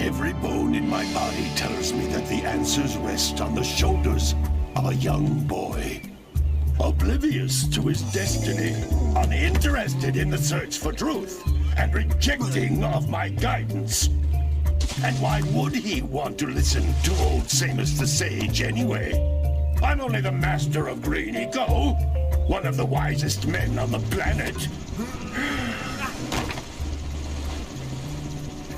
Every bone in my body tells me that the answers rest on the shoulders of a young boy. Oblivious to his destiny, uninterested in the search for truth, and rejecting of my guidance. And why would he want to listen to old Samus the Sage anyway? I'm only the master of green eco, one of the wisest men on the planet.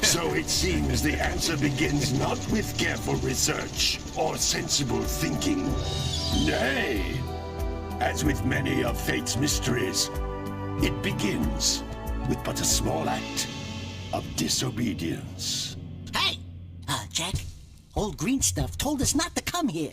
So it seems the answer begins not with careful research or sensible thinking. Nay, as with many of fate's mysteries, it begins with but a small act of disobedience. Hey! Jack, old green stuff told us not to come here.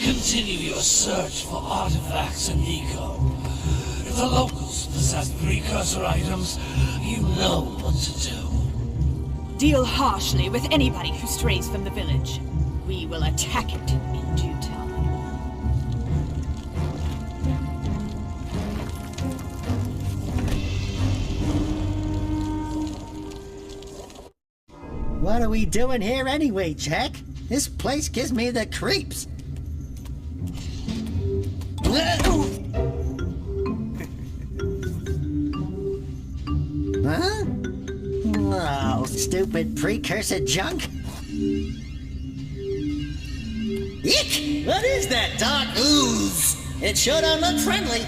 Continue your search for artifacts and eco. If the locals possess precursor items, you know what to do. Deal harshly with anybody who strays from the village. We will attack it in due time. What are we doing here anyway, Jack? This place gives me the creeps. Huh? Oh, stupid precursor junk. Eek! What is that dark ooze? It sure don't look friendly.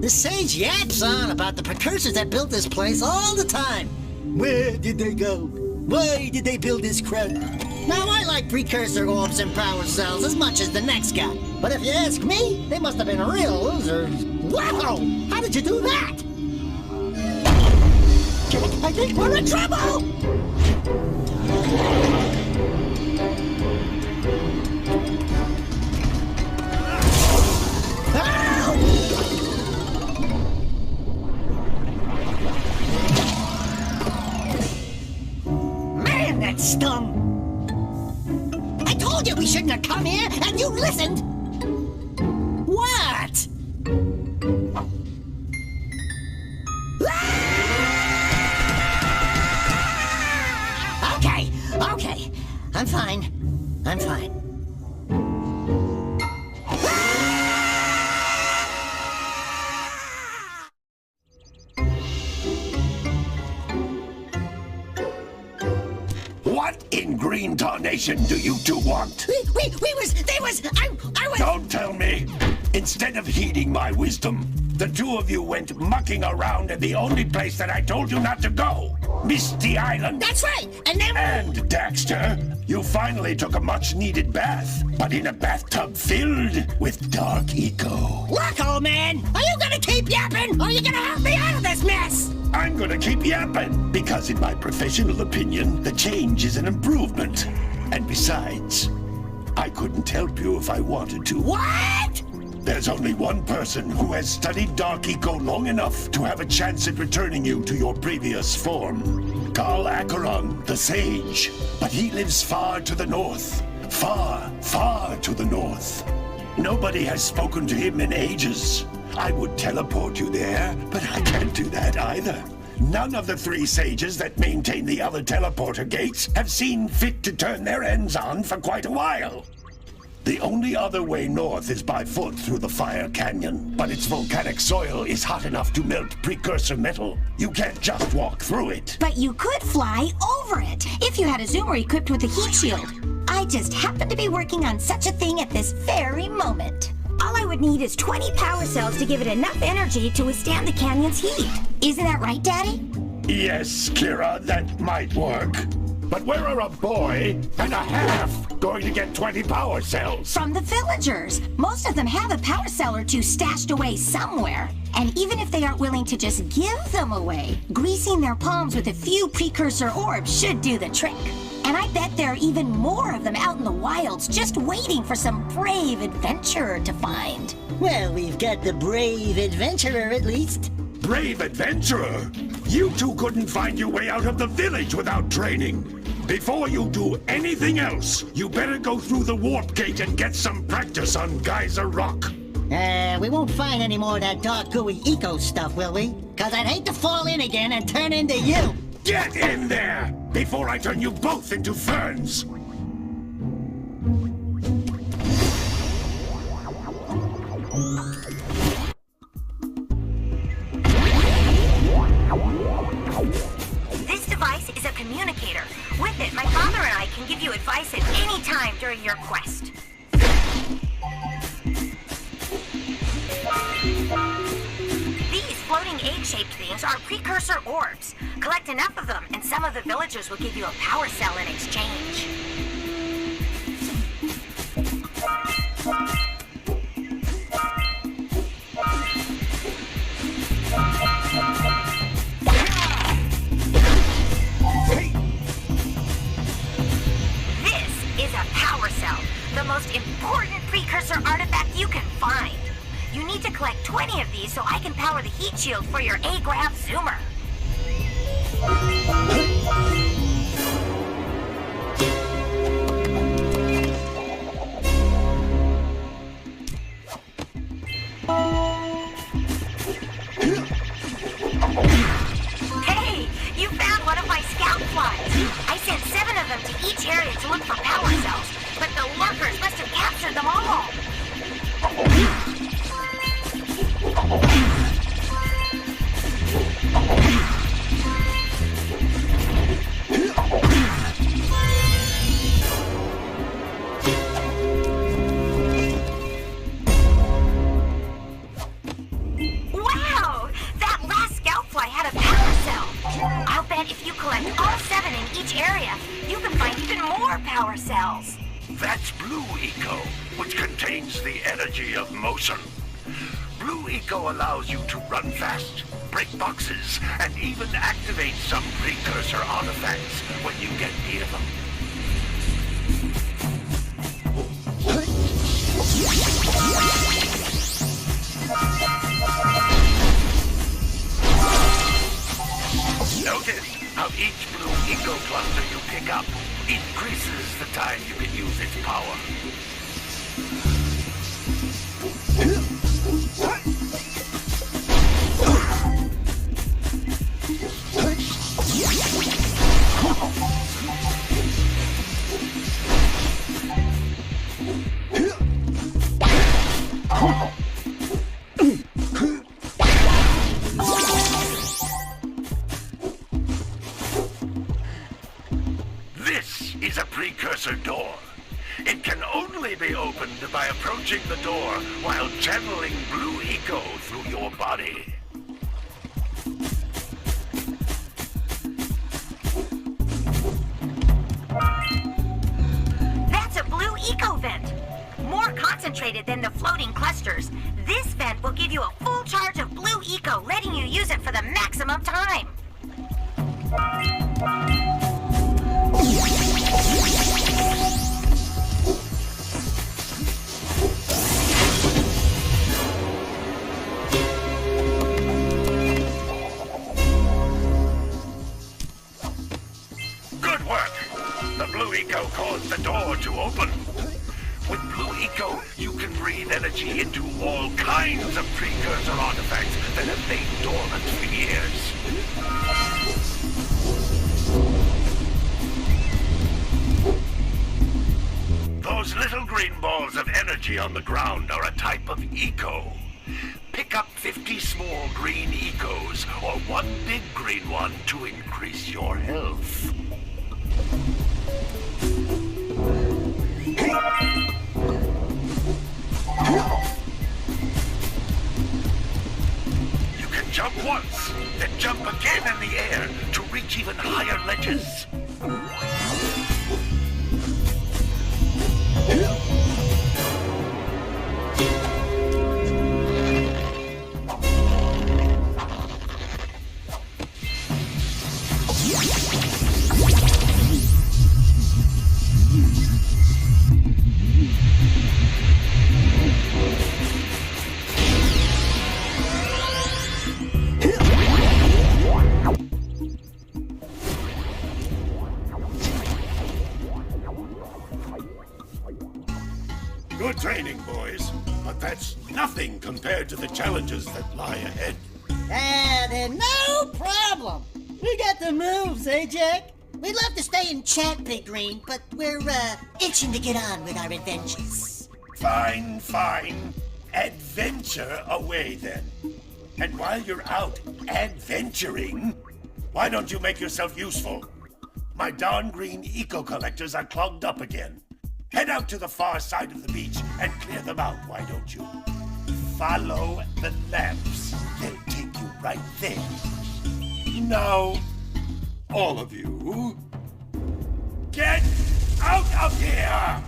The sage yaps on about the precursors that built this place all the time. Where did they go? Why did they build this crud? Now, I like precursor orbs and power cells as much as the next guy. But if you ask me, they must have been real losers. Wow! How did you do that? I think we're in trouble! Man, that stung! I told you we shouldn't have come here, and you listened! What? Okay. I'm fine. What in green tarnation do you two want? I was... Don't tell me! Instead of heeding my wisdom, the two of you went mucking around in the only place that I told you not to go! Misty Island! That's right! And then... And, Daxter, you finally took a much-needed bath, but in a bathtub filled with dark eco. Look, old man! Are you gonna keep yapping, or are you gonna help me out of this mess? I'm gonna keep yapping, because in my professional opinion, the change is an improvement. And besides, I couldn't help you if I wanted to. What? There's only one person who has studied Dark Eco long enough to have a chance at returning you to your previous form. Carl Acheron, the Sage. But he lives far to the north. Far, far to the north. Nobody has spoken to him in ages. I would teleport you there, but I can't do that either. None of the three sages that maintain the other teleporter gates have seen fit to turn their ends on for quite a while. The only other way north is by foot through the Fire Canyon, but its volcanic soil is hot enough to melt precursor metal. You can't just walk through it. But you could fly over it, if you had a zoomer equipped with a heat shield. I just happen to be working on such a thing at this very moment. All I would need is 20 power cells to give it enough energy to withstand the canyon's heat. Isn't that right, Daddy? Yes, Kira, that might work. But where are a boy and a half going to get 20 power cells? From the villagers. Most of them have a power cell or two stashed away somewhere. And even if they aren't willing to just give them away, greasing their palms with a few precursor orbs should do the trick. And I bet there are even more of them out in the wilds just waiting for some brave adventurer to find. Well, we've got the brave adventurer at least. Brave adventurer! You two couldn't find your way out of the village without training. Before you do anything else, you better go through the warp gate and get some practice on Geyser Rock. We won't find any more of that dark gooey eco stuff, will we? Cause I'd hate to fall in again and turn into you! Get in there! Before I turn you both into ferns! This device is a communicator. With it, my father and I can give you advice at any time during your quest. These floating egg-shaped things are precursor orbs. Collect enough of them, and some of the villagers will give you a power cell in exchange. This is a power cell, the most important precursor artifact you can find. You need to collect 20 of these so I can power the heat shield for your A-Grav zoomer. Hey, you found one of my scout flies. I sent 7 of them to each area to look for power cells, but the lurkers must have captured them all. Wow! That last scout fly had a power cell. I'll bet if you collect all 7 in each area, you can find even more power cells. That's Blue Eco, which contains the energy of motion. Blue Eco allows you to run fast, break boxes, and even activate some precursor artifacts when you get near them. Notice how each Blue Eco cluster you pick up increases the time you can use its power. This is a precursor door. It can only be opened by approaching the door while channeling Blue Eco through your body. That's a Blue Eco vent. More concentrated than the floating clusters. This vent will give you a full charge of Blue Eco, letting you use it for the maximum time. Good work! The Blue Eco caused the door to open. With Blue Eco, you can breathe energy into all kinds of precursor artifacts that have lain dormant for years. Those little green balls of energy on the ground are a type of eco. Pick up 50 small green ecos or one big green one to increase your health. You can jump once, then jump again in the air to reach even higher ledges. compared to the challenges that lie ahead. Then no problem. We got the moves, eh, Jack? We'd love to stay and chat, Big Green, but we're, itching to get on with our adventures. Fine, fine. Adventure away, then. And while you're out adventuring, why don't you make yourself useful? My darn green eco-collectors are clogged up again. Head out to the far side of the beach and clear them out, why don't you? Follow the lamps. They'll take you right there. Now, all of you, get out of here!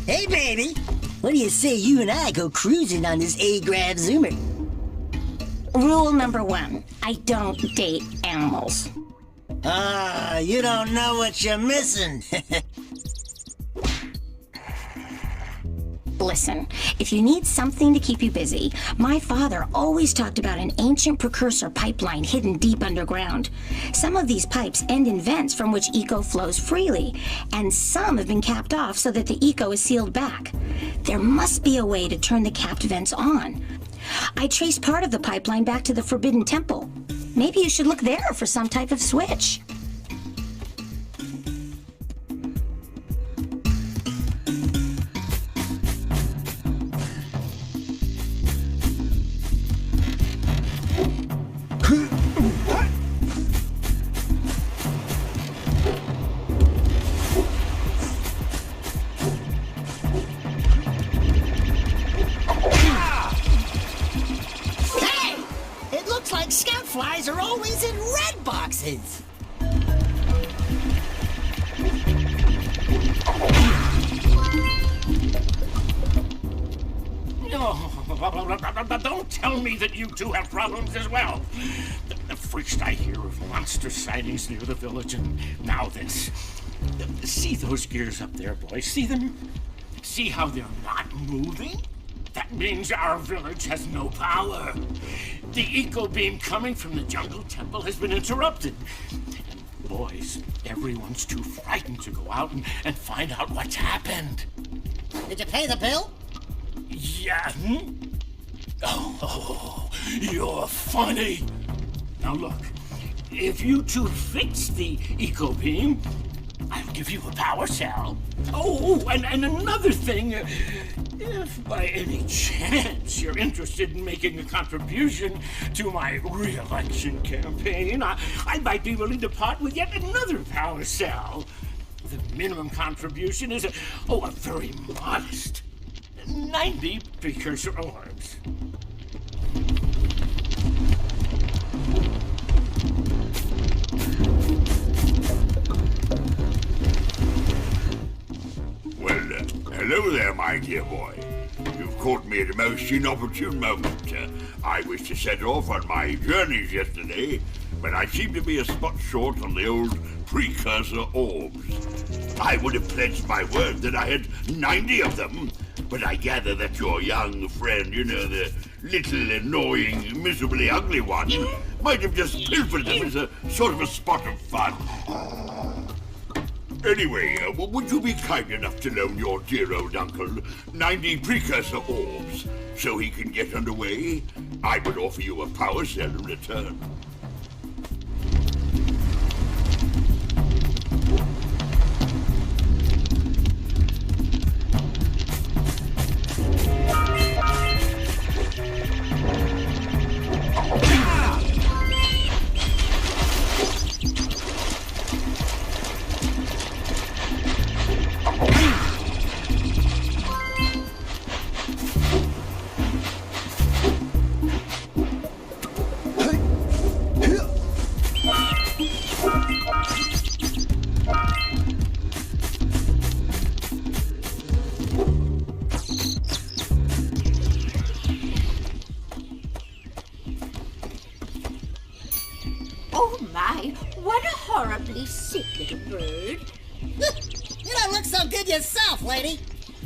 Hey, baby. What do you say you and I go cruising on this A-Grav Zoomer? Rule number 1, I don't date animals. You don't know what you're missing. Listen, if you need something to keep you busy, my father always talked about an ancient precursor pipeline hidden deep underground. Some of these pipes end in vents from which eco flows freely, and some have been capped off so that the eco is sealed back. There must be a way to turn the capped vents on. I traced part of the pipeline back to the Forbidden Temple. Maybe you should look there for some type of switch. Flies are always in red boxes. Don't tell me that you two have problems as well. First I hear of monster sightings near the village, and now this. See those gears up there, boys? See them? See how they're not moving? That means our village has no power. The eco beam coming from the jungle temple has been interrupted. And boys, everyone's too frightened to go out and find out what's happened. Did you pay the bill? Yeah. Oh, you're funny. Now look, if you two fix the eco beam, I'll give you a power cell. Oh, and another thing. If by any chance you're interested in making a contribution to my re-election campaign, I might be willing to part with yet another power cell. The minimum contribution is a very modest 90 precursor orbs. Well, hello there, my dear boy. You've caught me at a most inopportune moment. I was to set off on my journeys yesterday, but I seem to be a spot short on the old precursor orbs. I would have pledged my word that I had 90 of them, but I gather that your young friend, you know, the little annoying, miserably ugly one, might have just pilfered them as a sort of a spot of fun. Anyway, would you be kind enough to loan your dear old uncle 90 precursor orbs so he can get underway? I would offer you a power cell in return. What a horribly sick little bird. You don't look so good yourself, lady.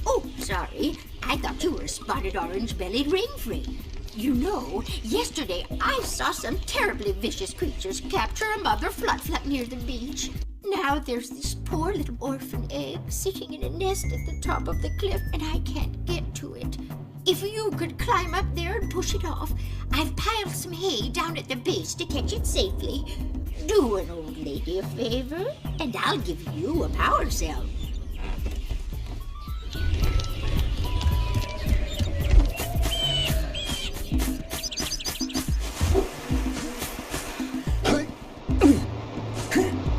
Oh, sorry. I thought you were a spotted orange-bellied ring-free. You know, yesterday I saw some terribly vicious creatures capture a mother flutflut near the beach. Now there's this poor little orphan egg sitting in a nest at the top of the cliff, and I can't get to it. If you could climb up there and push it off, I've piled some hay down at the base to catch it safely. Do an old lady a favor, and I'll give you a power cell.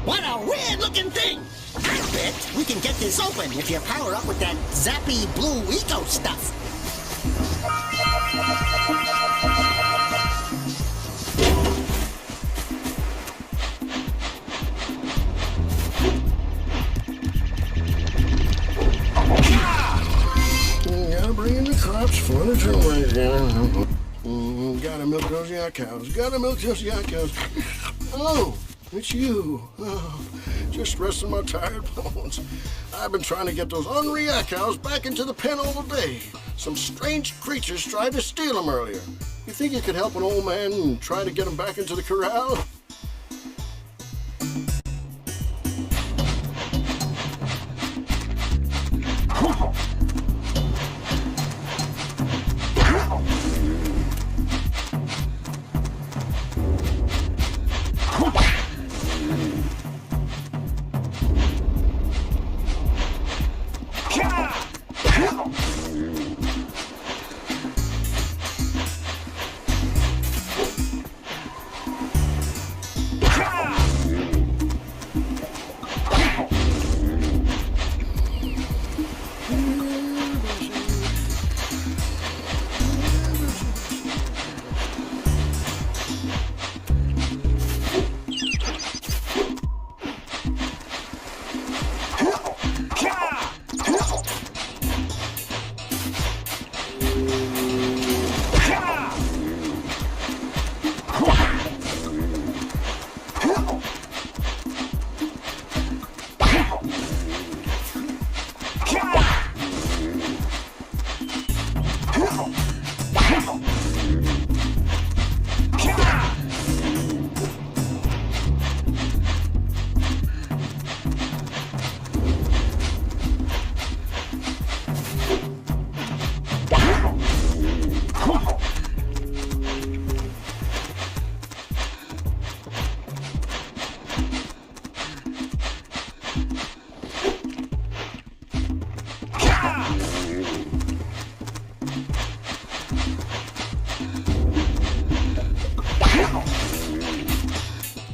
What a weird-looking thing! I bet we can get this open if you power up with that zappy blue eco stuff. Gotta bring in the crops, furniture, gotta milk those yak cows, gotta milk those yak cows. Oh, it's you. Oh, just resting my tired bones. I've been trying to get those ornery yak cows back into the pen all day. Some strange creatures tried to steal them earlier. You think you could help an old man and try to get them back into the corral?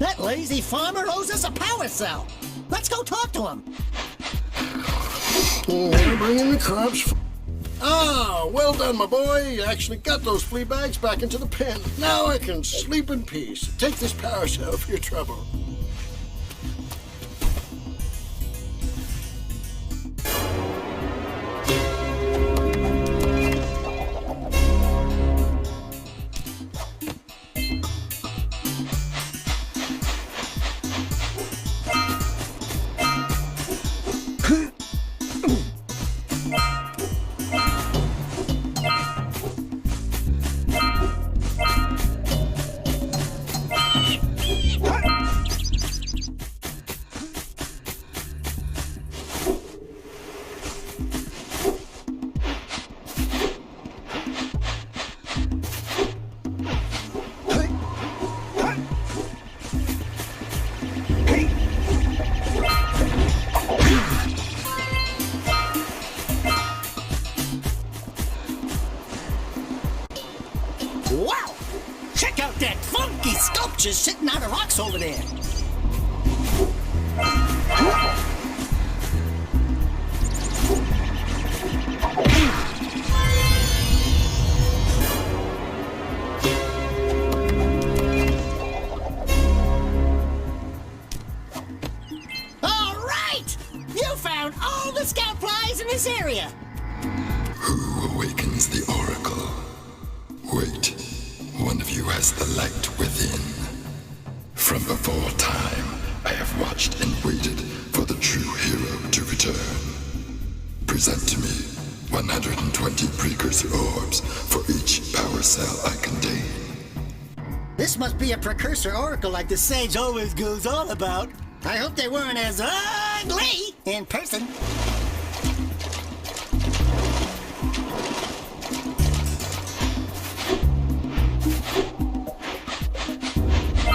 That lazy farmer owes us a power cell. Let's go talk to him. Gotta bring in the crops. Ah, well done, my boy. You actually got those flea bags back into the pen. Now I can sleep in peace. Take this power cell for your trouble. Wow! Check out that funky sculpture sitting out of rocks over there. All right! You found all the scout flies in this area. Who awakens the oracle? Wait, one of you has the light within. From before time, I have watched and waited for the true hero to return. Present to me 120 precursor orbs for each power cell I contain. This must be a precursor oracle like the sage always goes on about. I hope they weren't as ugly in person.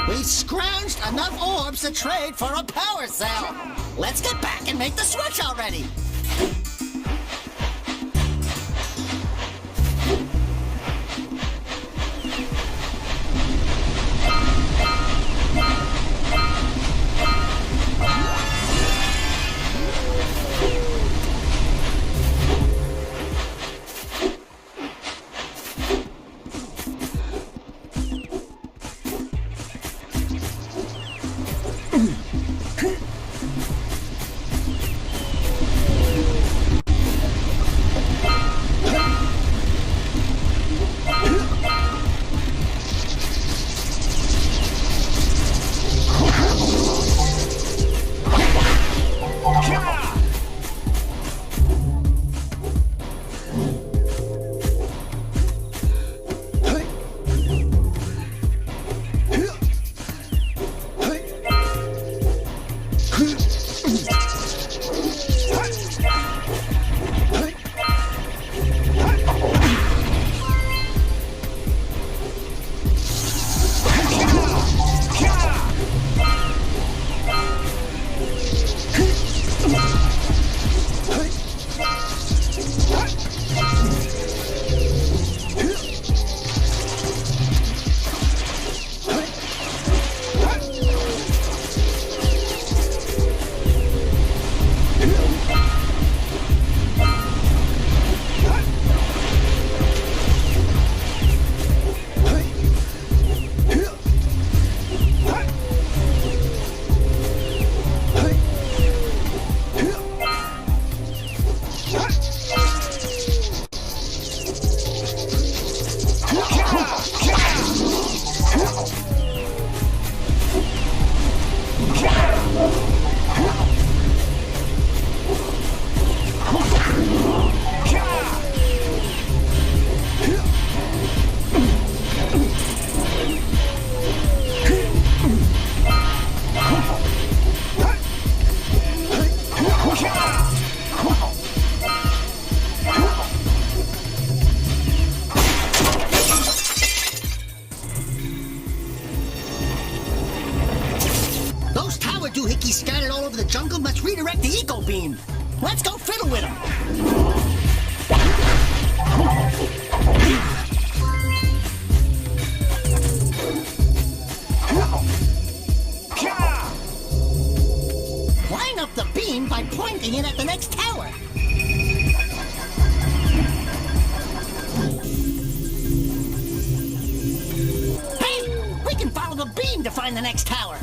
We scrounged enough orbs to trade for a power cell. Let's get back and make the switch already. Scattered all over the jungle must redirect the eco beam. Let's go fiddle with them. Line up the beam by pointing it at the next tower. Hey, we can follow the beam to find the next tower.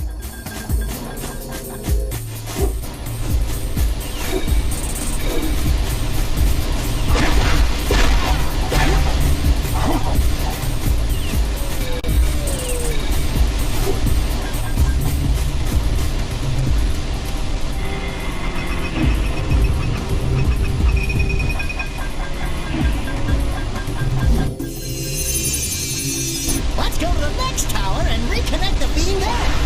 Let's go to the next tower and reconnect the beam there.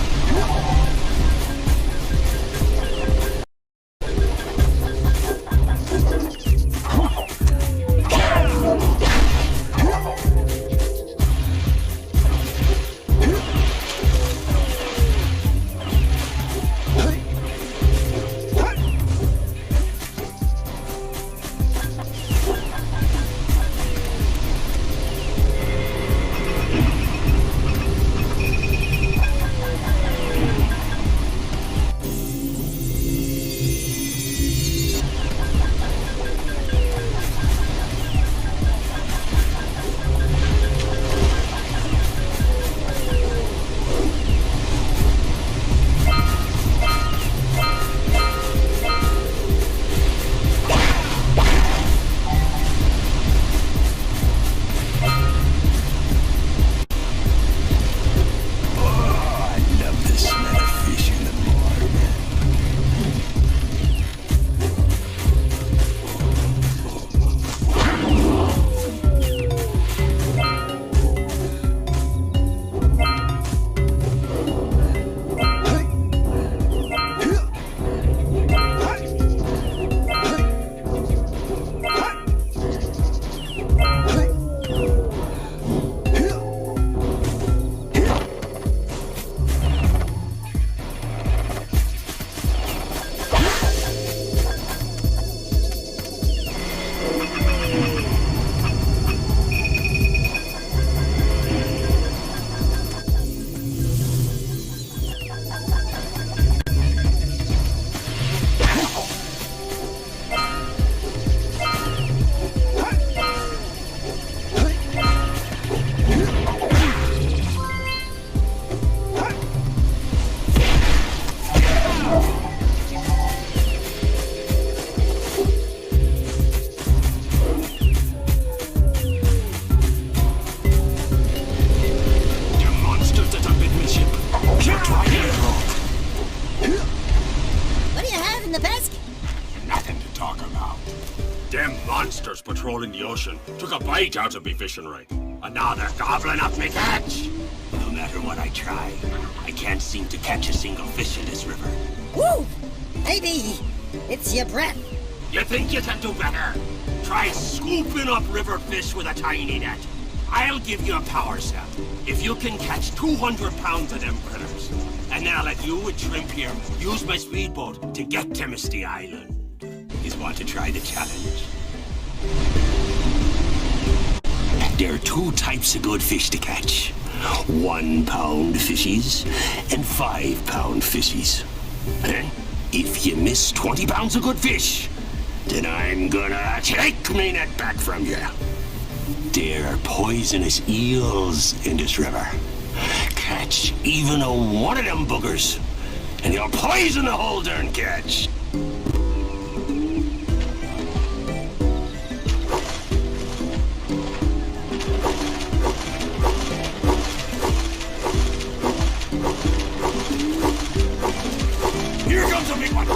ocean took a bite out of me fishing rig. And now they're gobbling up me catch. No matter what I try, I can't seem to catch a single fish in this river. Woo! Maybe it's your breath. You think you can do better? Try scooping up river fish with a tiny net. I'll give you a power cell if you can catch 200 pounds of them critters. And then I'll let you and Shrimp here use my speedboat to get to Misty Island. You want to try the challenge? There are two types of good fish to catch. 1 pound fishies and 5 pound fishies. Eh? If you miss 20 pounds of good fish, then I'm gonna take me net back from you. There are poisonous eels in this river. Catch even one of them boogers, and you'll poison the whole darn catch. Here comes a big one.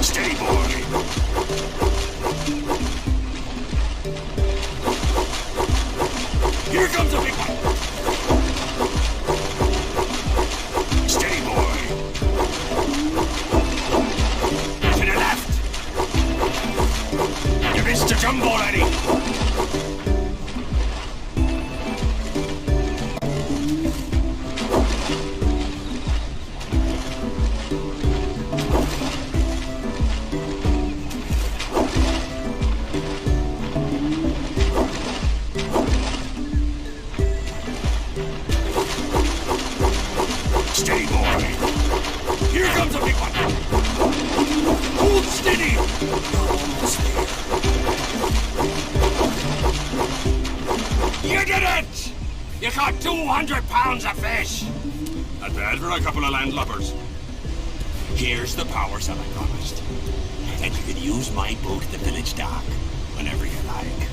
Steady, boy. Here comes a big one. Steady, boy. To the left. You missed the jumbo, laddie. Steady, boy. Here comes a big one. Hold steady. You're almost there. You did it! You caught 200 pounds of fish. Not bad for a couple of landlubbers. Here's the power cell I promised. And you can use my boat at the village dock whenever you like.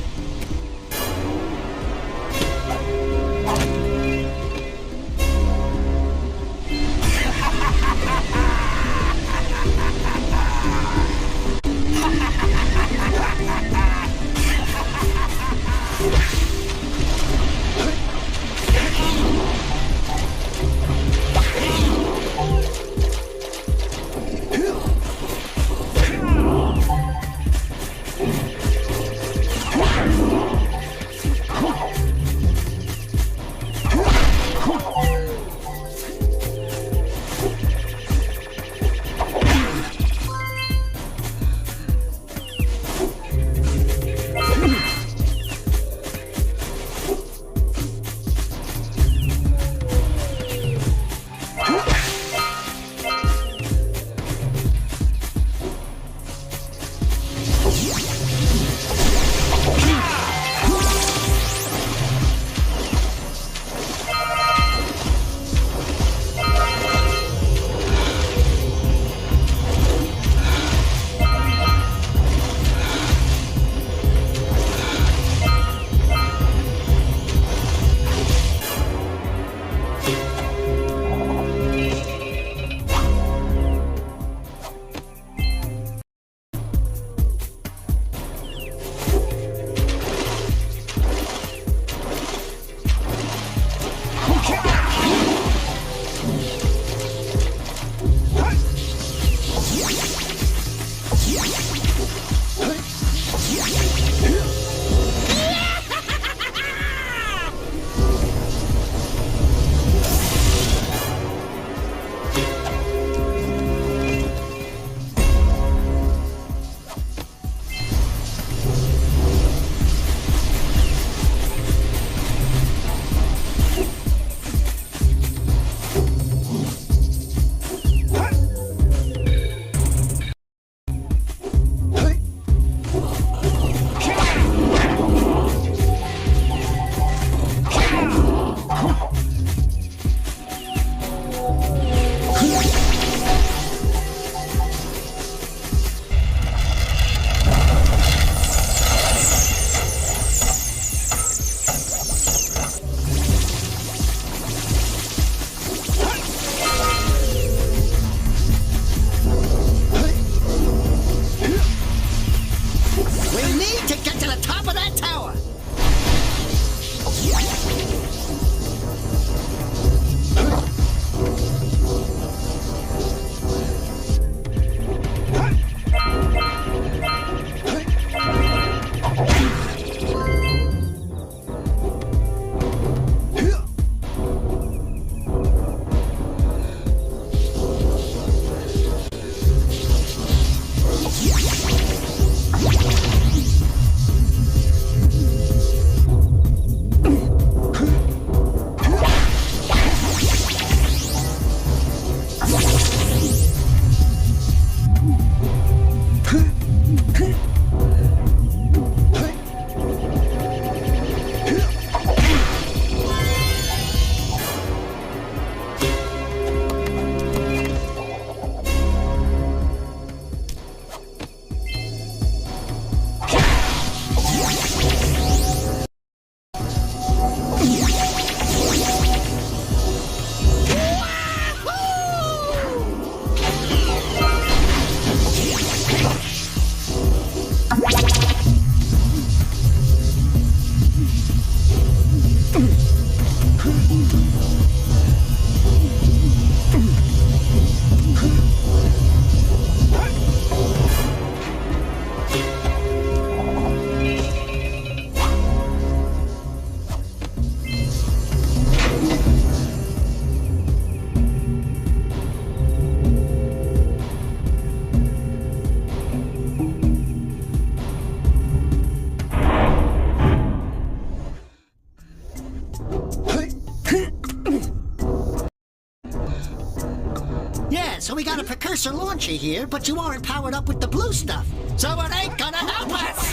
got you here, but you aren't powered up with the blue stuff, so it ain't gonna help us!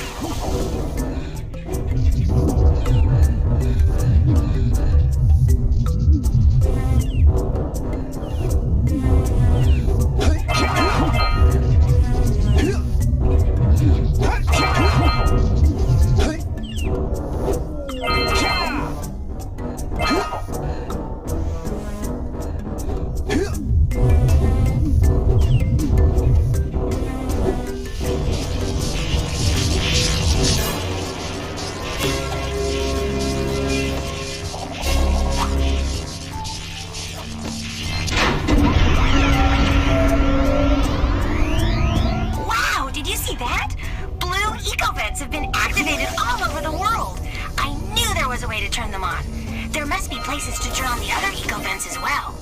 Have been activated all over the world. I knew there was a way to turn them on. There must be places to turn on the other eco vents as well.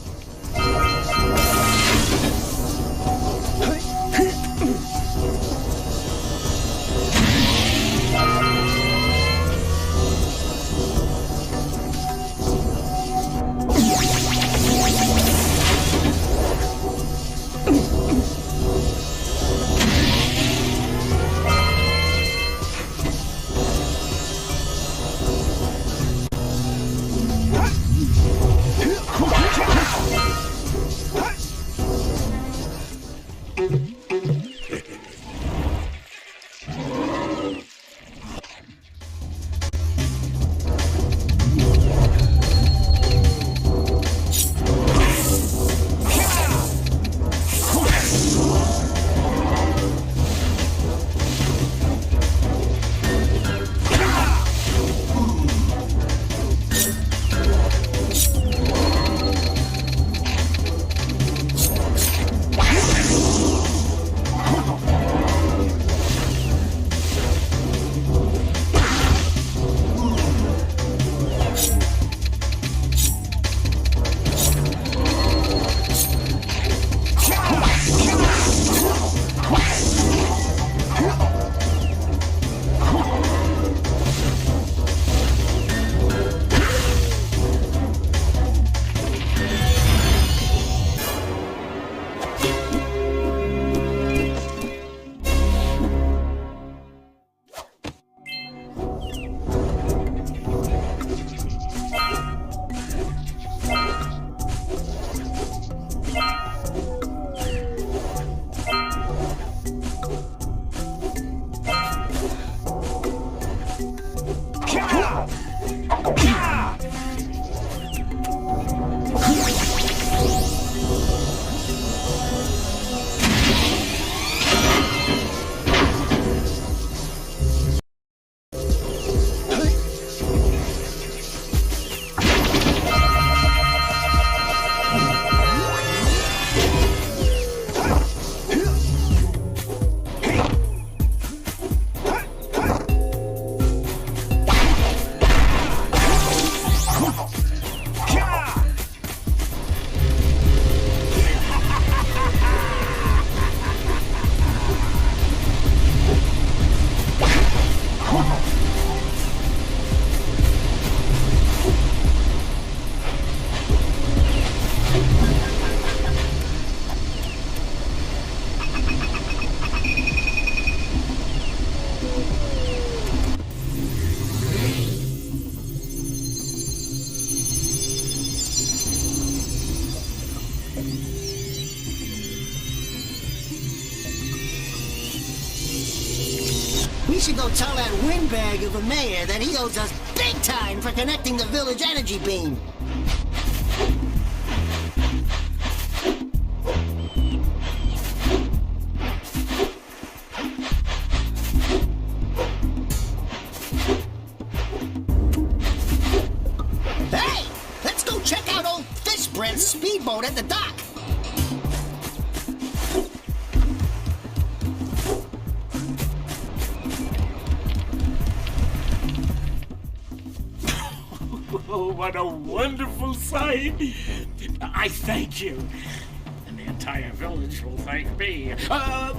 We should go tell that windbag of a mayor that he owes us big time for connecting the village energy beam. Hey! Let's go check out old Fish Brent's speedboat at the dock. Oh, what a wonderful sight! I thank you. And the entire village will thank me.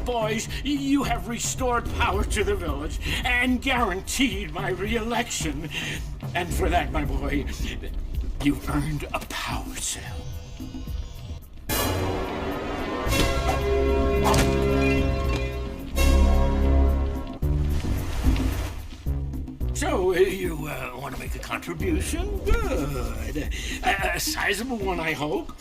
Boys, you have restored power to the village and guaranteed my re-election. And for that, my boy, you've earned a power cell. You want to make a contribution? Good. A sizable one, I hope.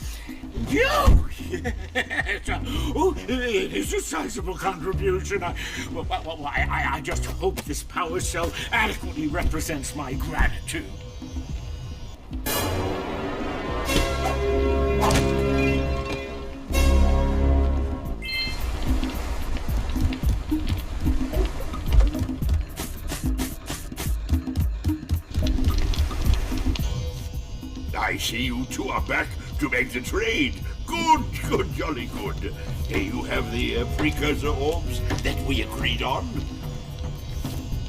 Oh, yes. Oh, it is a sizable contribution. I just hope this power cell adequately represents my gratitude. I see you two are back to make the trade. Good, jolly good. You have the precursor orbs that we agreed on.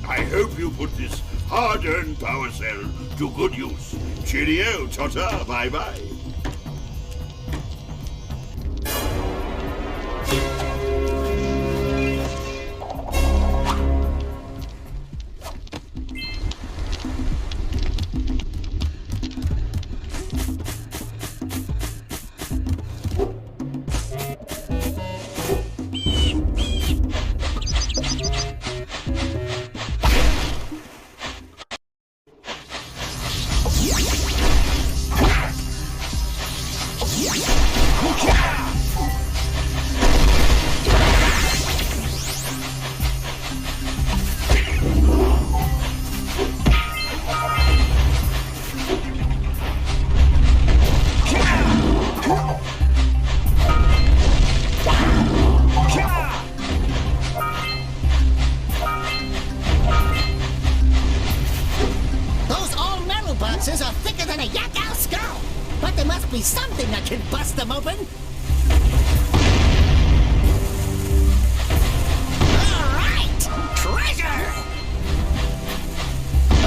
I hope you put this hard-earned power cell to good use. Cheerio, ta-ta, bye-bye. Are thicker than a yak-owl skull, but there must be something that can bust them open. All right, treasure.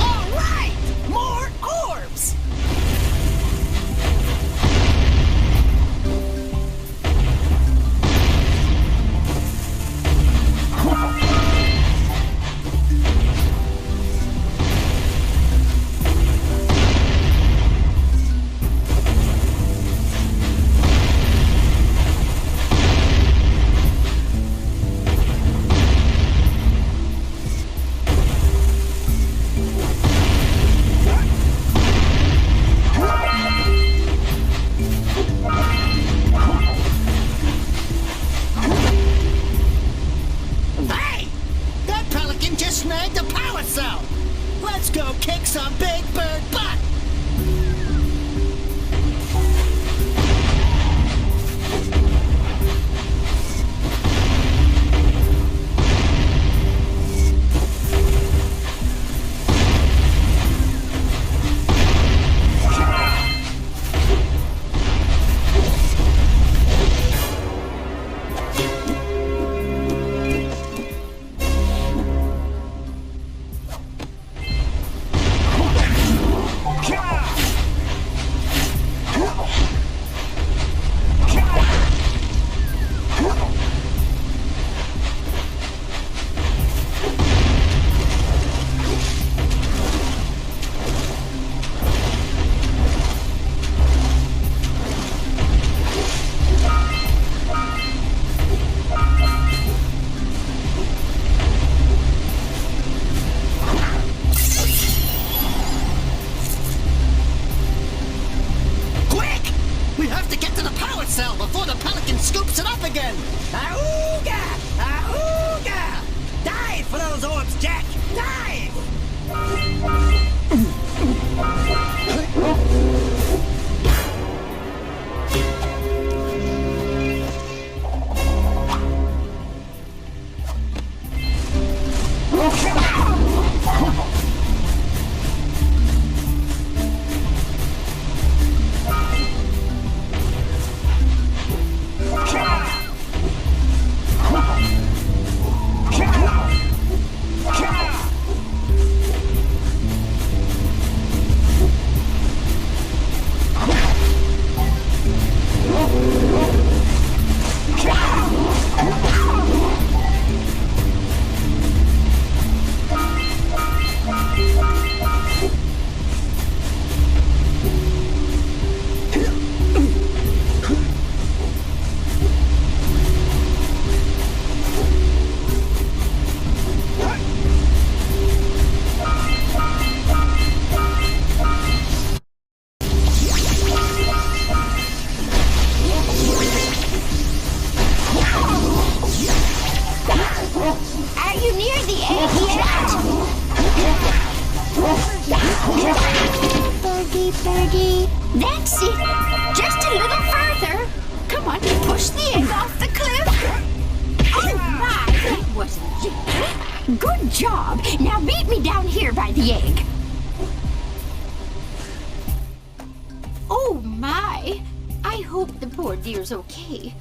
All right, more orbs. Let's go kick some big bird butt! Birdie. That's it. Just a little further. Come on, push the egg off the cliff. Oh my, that wasn't gentle. Good job. Now meet me down here by the egg. Oh my. I hope the poor dear's okay.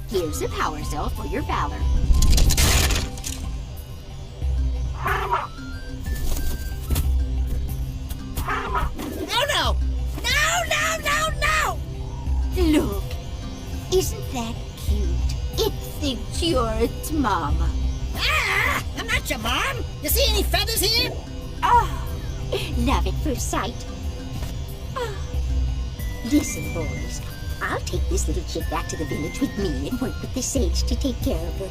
Here's a power cell for your valor. No, no! No, no, no, no! Look, isn't that cute? It thinks you're its mama. Ah! I'm not your mom! You see any feathers here? Oh, love at first sight. Oh. Listen, boys. I'll take this little chick back to the village with me and work with the sage to take care of her.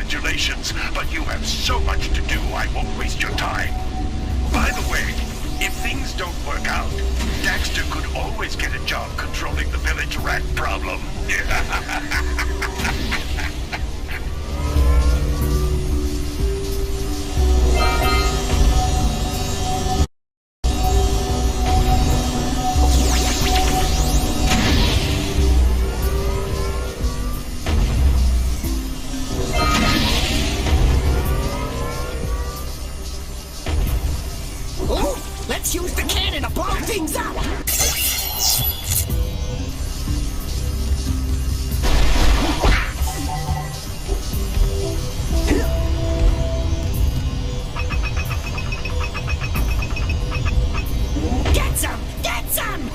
congratulations, but you have so much to do, I won't waste your time. By the way, if things don't work out, Daxter could always get a job controlling the village rat problem. Let's use the cannon to blow things up! Get some! Get some!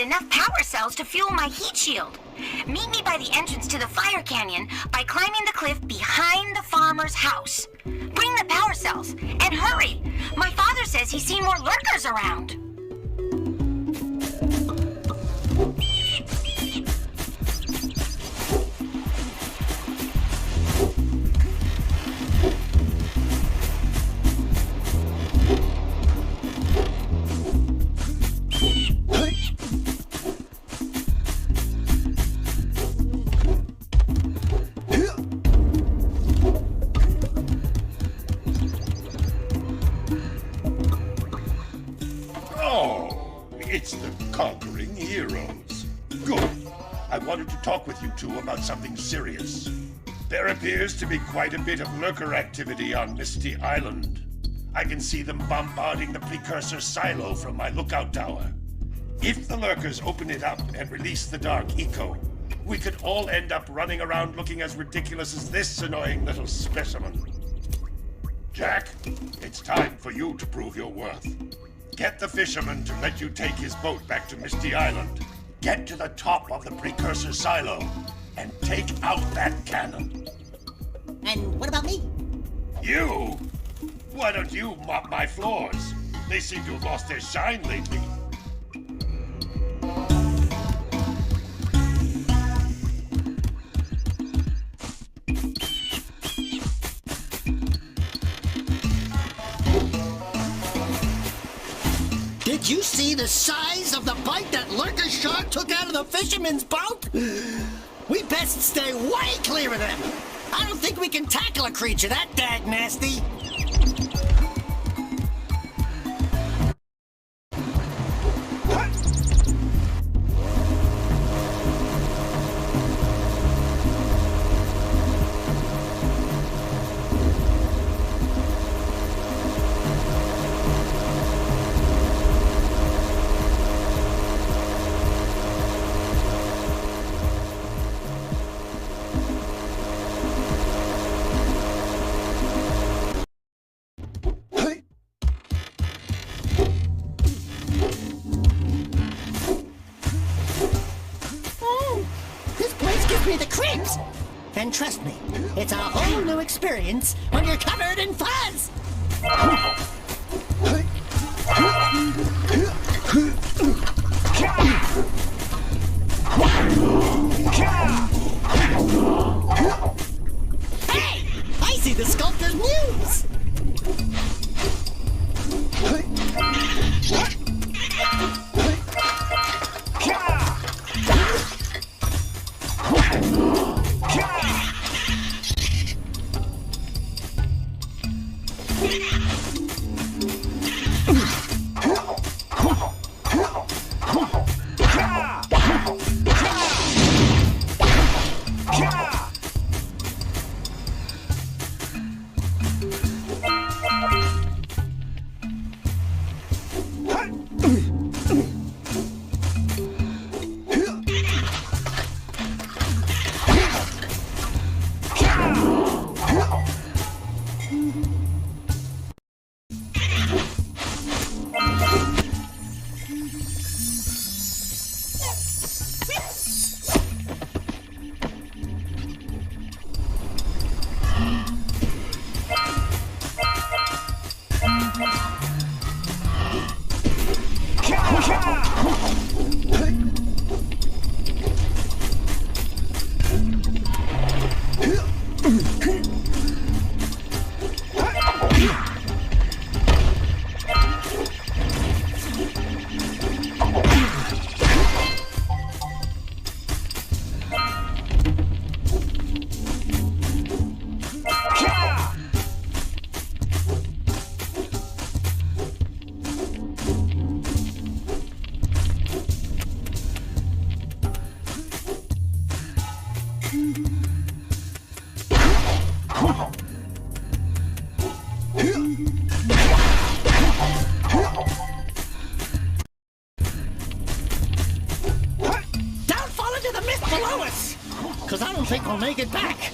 enough power cells to fuel my heat shield. Meet me by the entrance to the fire canyon by climbing the cliff behind the farmer's house. Bring the power cells, and hurry! My father says he's seen more lurkers around. It's the conquering heroes. Good. I wanted to talk with you two about something serious. There appears to be quite a bit of lurker activity on Misty Island. I can see them bombarding the precursor silo from my lookout tower. If the lurkers open it up and release the dark eco, we could all end up running around looking as ridiculous as this annoying little specimen. Jack, it's time for you to prove your worth. Get the fisherman to let you take his boat back to Misty Island. Get to the top of the precursor silo. and take out that cannon. And what about me? You? Why don't you mop my floors? They seem to have lost their shine lately. Did you see the size of the bite that lurker shark took out of the fisherman's boat? We best stay way clear of them. I don't think we can tackle a creature that dag nasty. Me the creeps! And trust me, it's a whole new experience when you're covered in fuzz! Hey! I see the sculptor's muse! Because I don't think we'll make it back.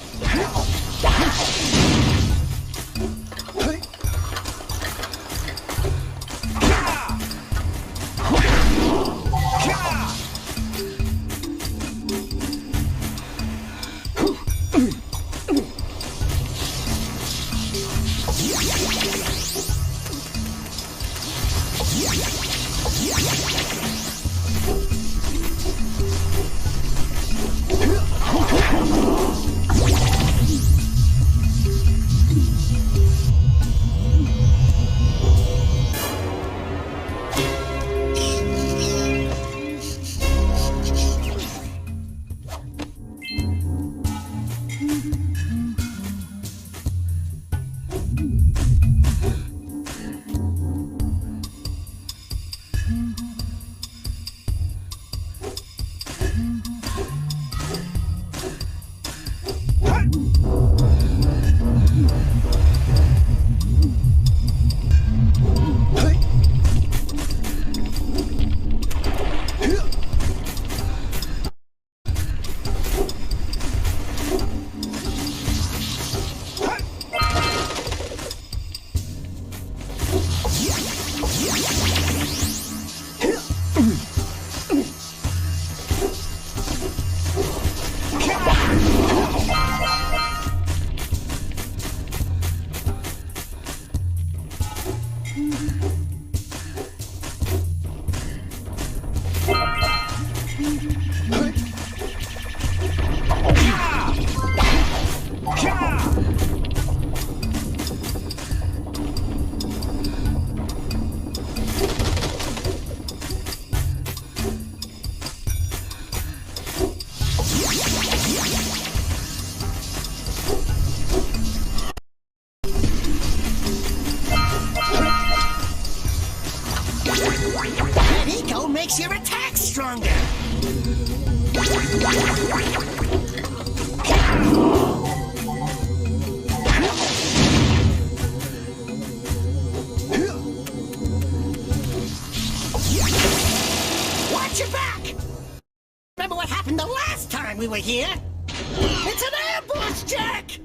It's an ambush, Jack!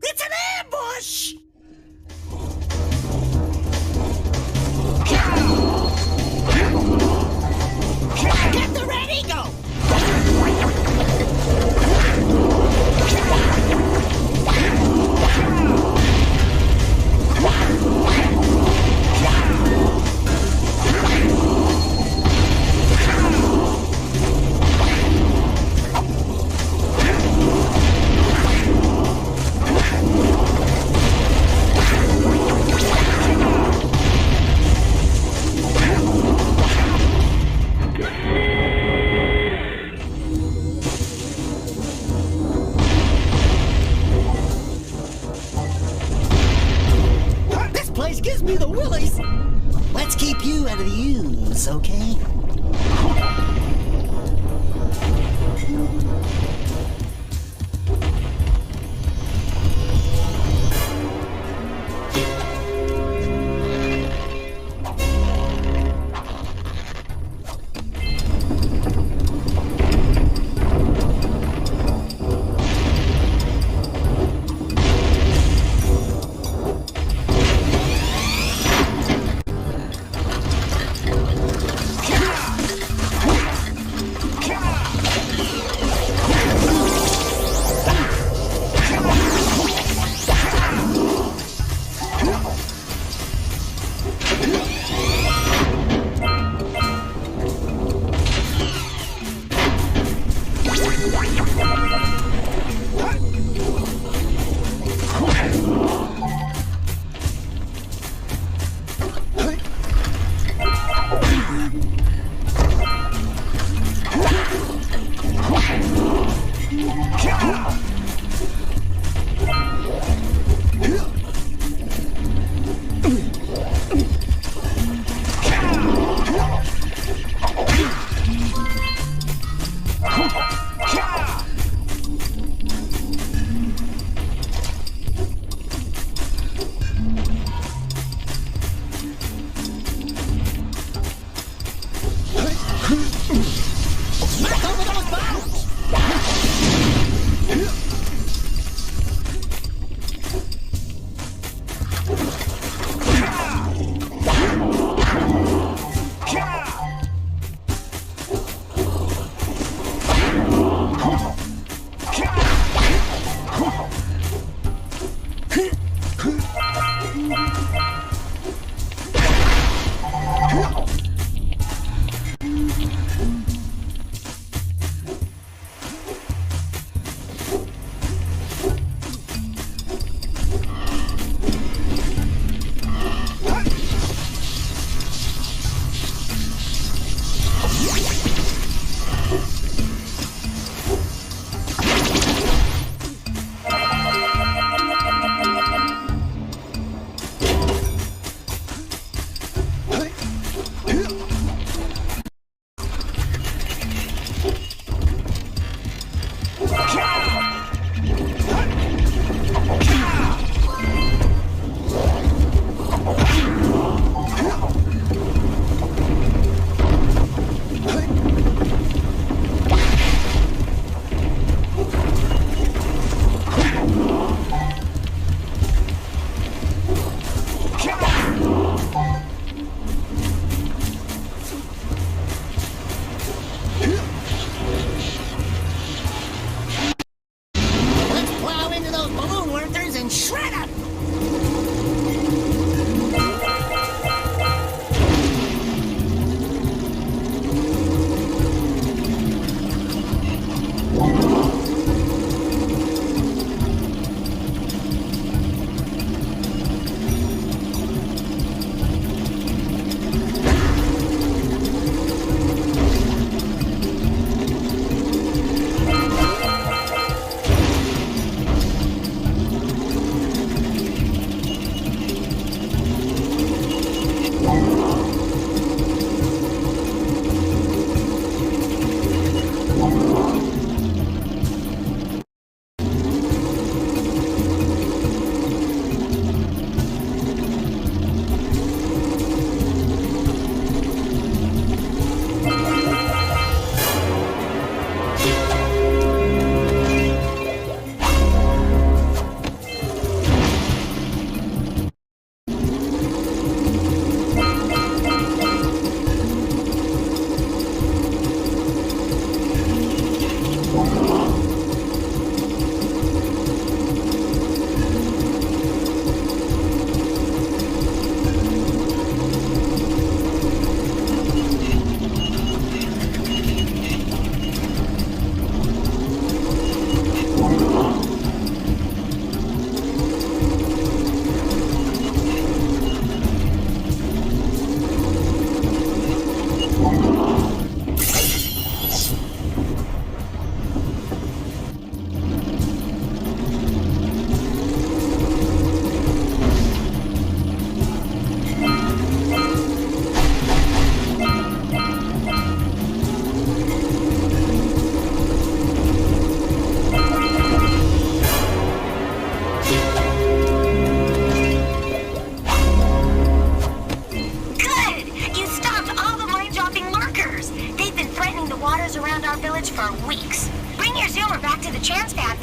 It's an ambush! Get the red eagle! This place gives me the willies. Let's keep you out of the ooze, okay?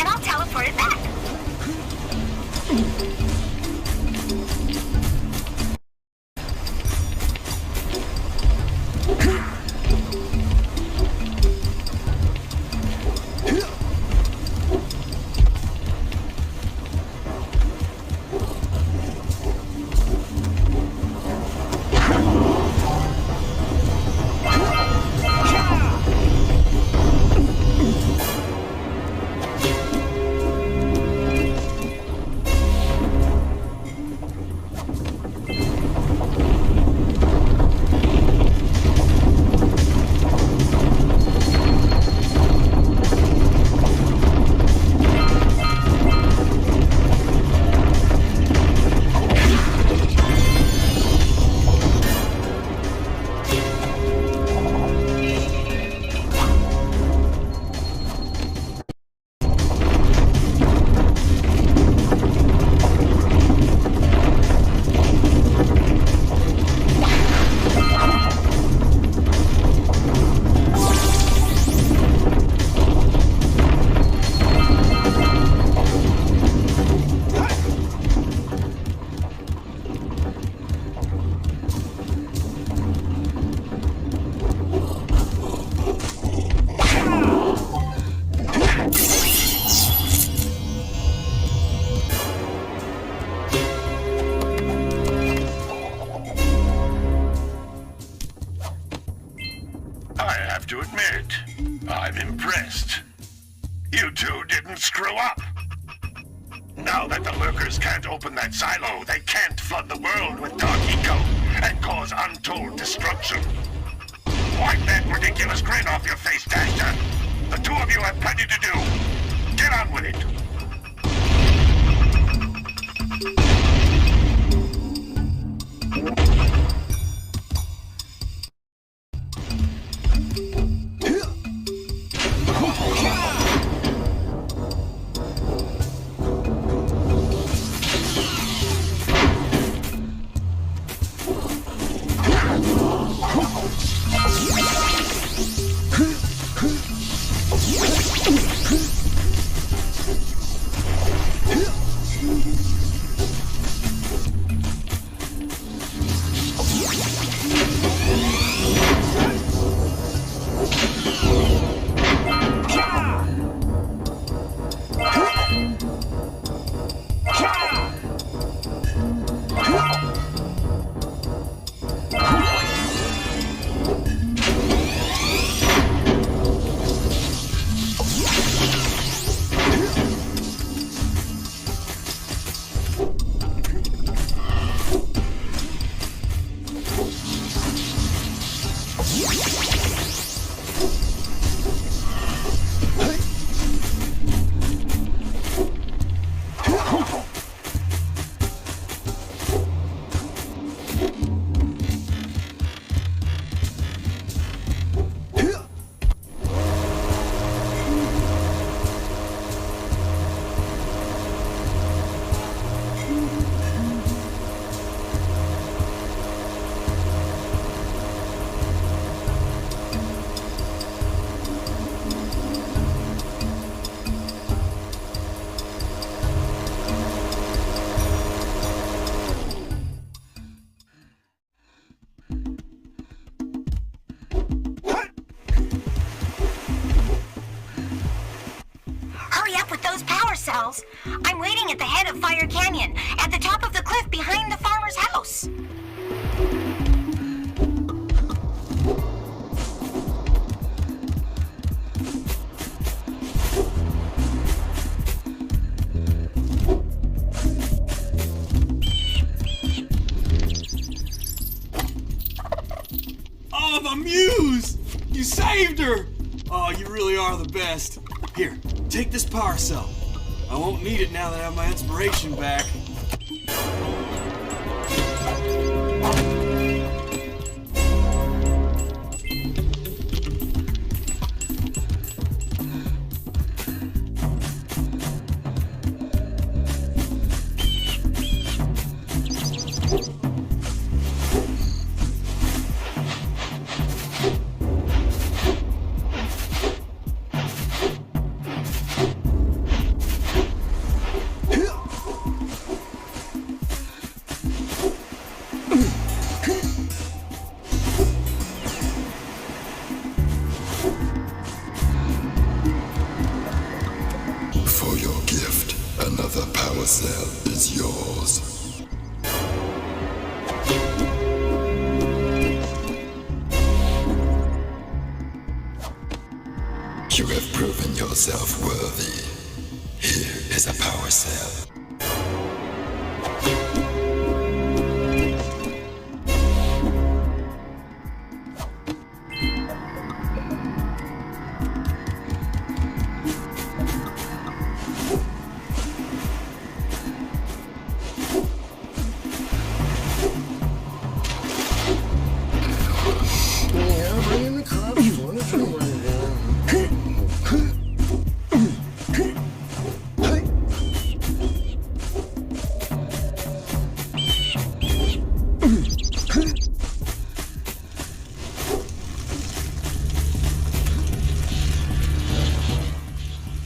then I'll teleport it back. To admit, I'm impressed. You two didn't screw up. Now that the lurkers can't open that silo, they can't flood the world with dark eco and cause untold destruction. Wipe that ridiculous grin off your face, Daxter. The two of you have plenty to do. Get on with it. cells. I'm waiting at the head of Fire Canyon, at the top of the cliff behind the farmer's house. Oh, my muse! You saved her! Oh, you really are the best. Here, take this power cell. I won't need it now that I have my inspiration back. Another power cell is yours. You have proven yourself worthy. Here is a power cell. Yeah, bring in the cops. What is it right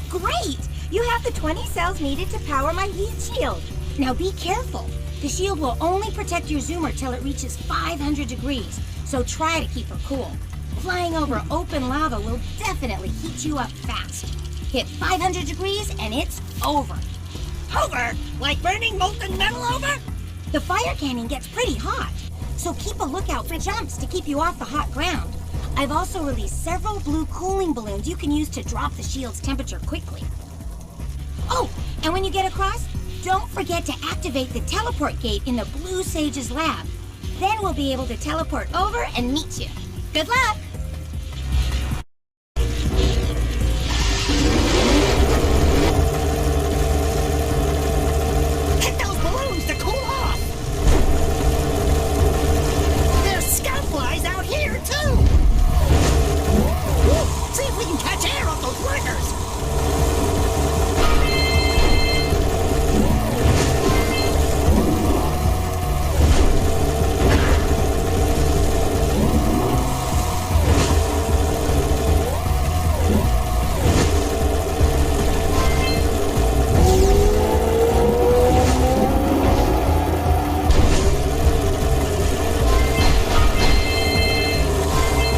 Great! You have the 20 cells needed to power my heat shield. Now be careful. The shield will only protect your zoomer till it reaches 500 degrees, so try to keep her cool. Flying over open lava will definitely heat you up fast. Hit 500 degrees and it's over. Over? Like burning molten metal over? The fire cannon gets pretty hot, so keep a lookout for jumps to keep you off the hot ground. I've also released several blue cooling balloons you can use to drop the shield's temperature quickly. Oh, and when you get across, don't forget to activate the teleport gate in the Blue Sage's lab. Then we'll be able to teleport over and meet you. Good luck! Hit those balloons to cool off! There's scoutflies out here, too! See if we can catch air off those workers!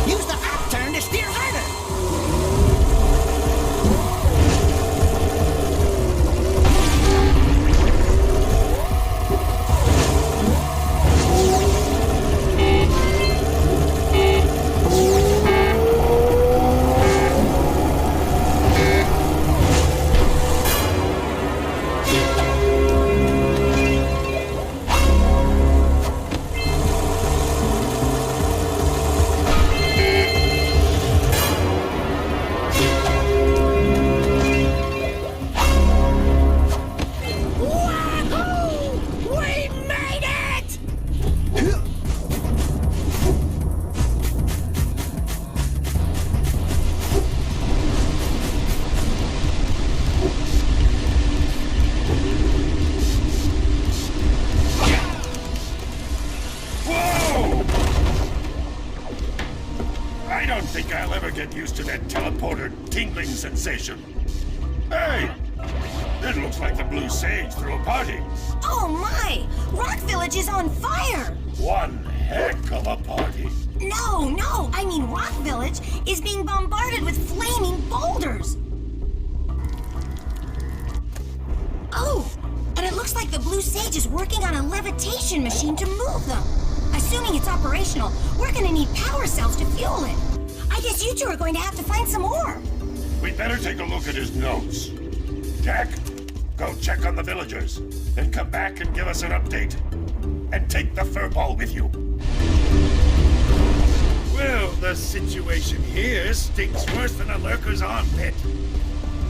Use the up turn to steer harder! Wahoo! We made it! Whoa! I don't think I'll ever get used to that teleporter tingling sensation. Hey! It looks like the Blue Sage threw a party. Oh my! Rock Village is on fire! One heck of a party. No, I mean Rock Village is being bombarded with flaming boulders! Oh, and it looks like the Blue Sage is working on a levitation machine to move them. Assuming it's operational, we're gonna need power cells to fuel it. I guess you two are going to have to find some more. We'd better take a look at his notes. Jack, go check on the villagers, then come back and give us an update. And take the furball with you. Well, the situation here stinks worse than a lurker's armpit.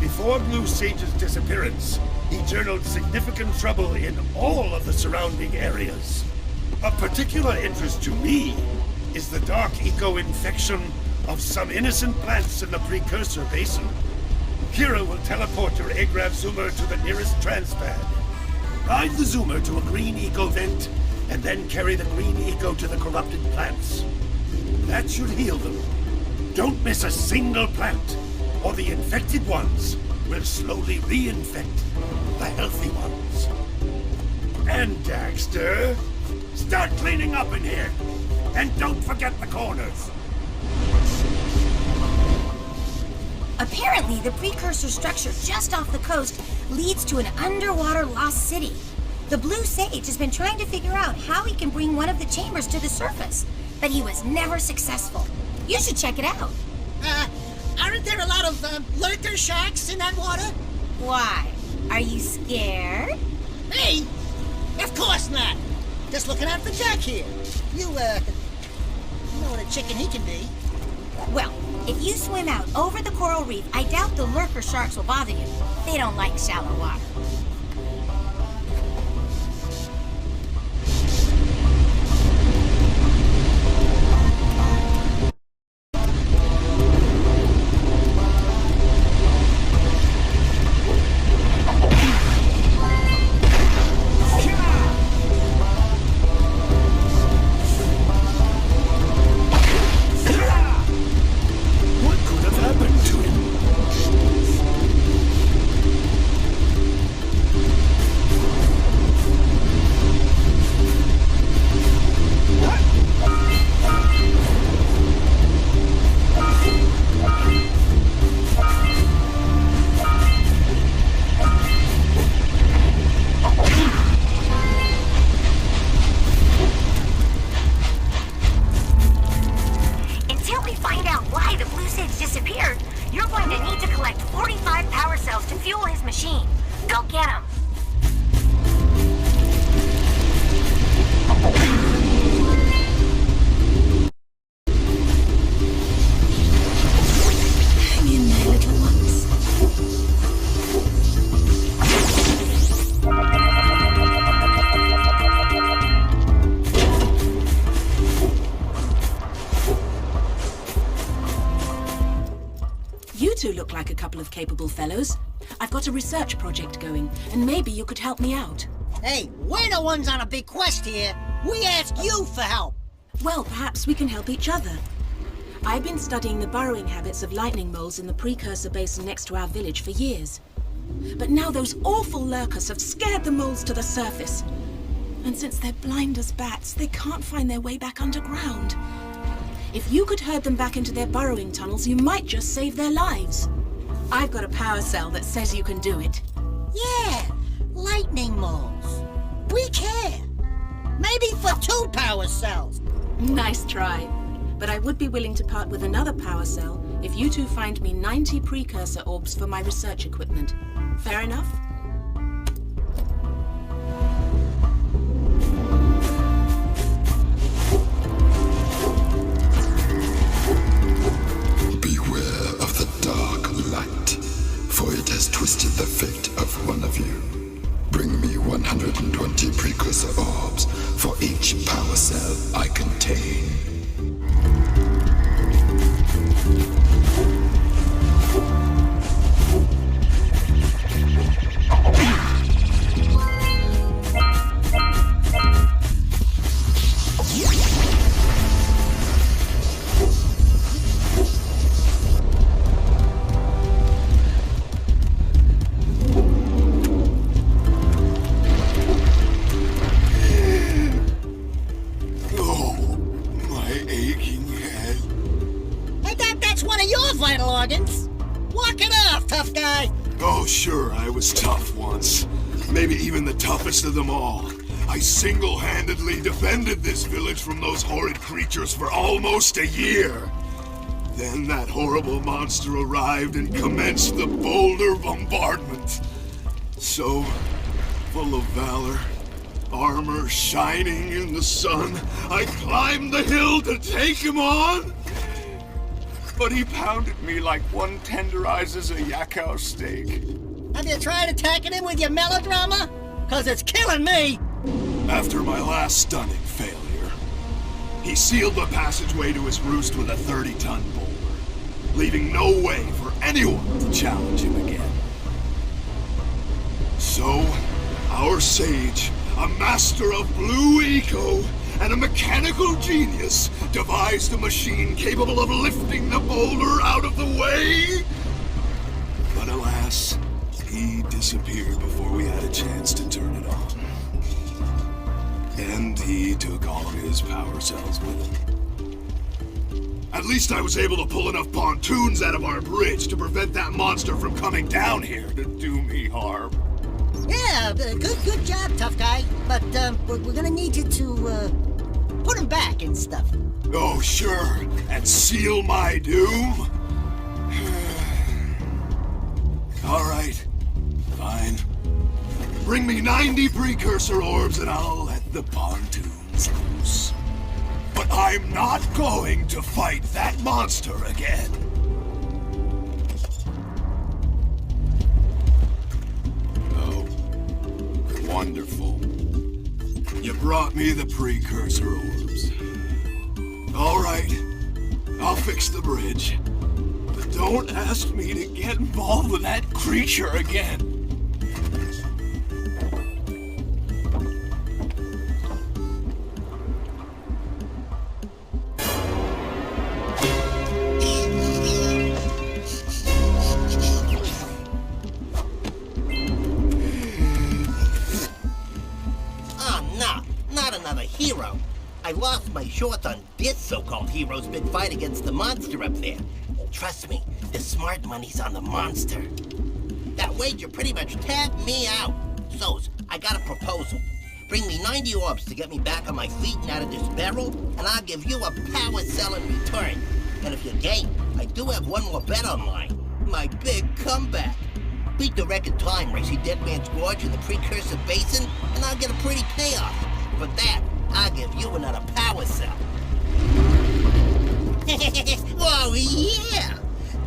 Before Blue Sage's disappearance, he journaled significant trouble in all of the surrounding areas. Of particular interest to me is the dark eco-infection of some innocent plants in the precursor basin. Kira will teleport your Agrav Zoomer to the nearest transpad. Ride the Zoomer to a green eco vent, and then carry the green eco to the corrupted plants. That should heal them. Don't miss a single plant, or the infected ones will slowly reinfect the healthy ones. And Daxter, start cleaning up in here, and don't forget the corners. Apparently, the precursor structure just off the coast leads to an underwater lost city. The Blue Sage has been trying to figure out how he can bring one of the chambers to the surface, but he was never successful. You should check it out. Aren't there a lot of lurker sharks in that water? Why? Are you scared? Me? Of course not. Just looking out for Jack here. You know what a chicken he can be. Well, if you swim out over the coral reef, I doubt the lurker sharks will bother you. They don't like shallow water. You're going to need to collect 45 power cells to fuel his machine. Go get them. Hang in there, little ones. You two look like a couple of capable fellows. I've got a research project going, and maybe you could help me out. Hey, we're the ones on a big quest here. We ask you for help. Well, perhaps we can help each other. I've been studying the burrowing habits of lightning moles in the precursor basin next to our village for years. But now those awful lurkers have scared the moles to the surface. And since they're blind as bats, they can't find their way back underground. If you could herd them back into their burrowing tunnels, you might just save their lives. I've got a power cell that says you can do it. Yeah, lightning moles. We care. Maybe for 2 power cells. Nice try. But I would be willing to part with another power cell if you two find me 90 precursor orbs for my research equipment. Fair enough? For it has twisted the fate of one of you. Bring me 120 precursor orbs for each power cell I contain. Oh, sure, I was tough once. Maybe even the toughest of them all. I single-handedly defended this village from those horrid creatures for almost a year. Then that horrible monster arrived and commenced the boulder bombardment. So, full of valor, armor shining in the sun, I climbed the hill to take him on. But he pounded me like one tenderizes a yakao steak. Have you tried attacking him with your melodrama? 'Cause it's killing me! After my last stunning failure, he sealed the passageway to his roost with a 30-ton boulder, leaving no way for anyone to challenge him again. So, our sage, a master of blue eco, and a mechanical genius devised a machine capable of lifting the boulder out of the way. But alas, he disappeared before we had a chance to turn it on. And he took all of his power cells with him. At least I was able to pull enough pontoons out of our bridge to prevent that monster from coming down here to do me harm. Yeah, good job, tough guy. But we're gonna need you to put him back and stuff. Oh, sure. And seal my doom? All right. Fine. Bring me 90 precursor orbs and I'll let the pontoons loose. But I'm not going to fight that monster again. Oh, wonderful. You brought me the precursor orbs. All right, I'll fix the bridge. But don't ask me to get involved with that creature again. Hero. I lost my shorts on this so-called hero's big fight against the monster up there. Trust me, the smart money's on the monster. That wager pretty much tapped me out. So, I got a proposal. Bring me 90 orbs to get me back on my feet and out of this barrel, and I'll give you a power cell in return. And if you're game, I do have one more bet online. My big comeback. Beat the record time racing Dead Man's Gorge in the Precursor Basin, and I'll get a pretty payoff. For that, I'll give you another power cell. Whoa, yeah!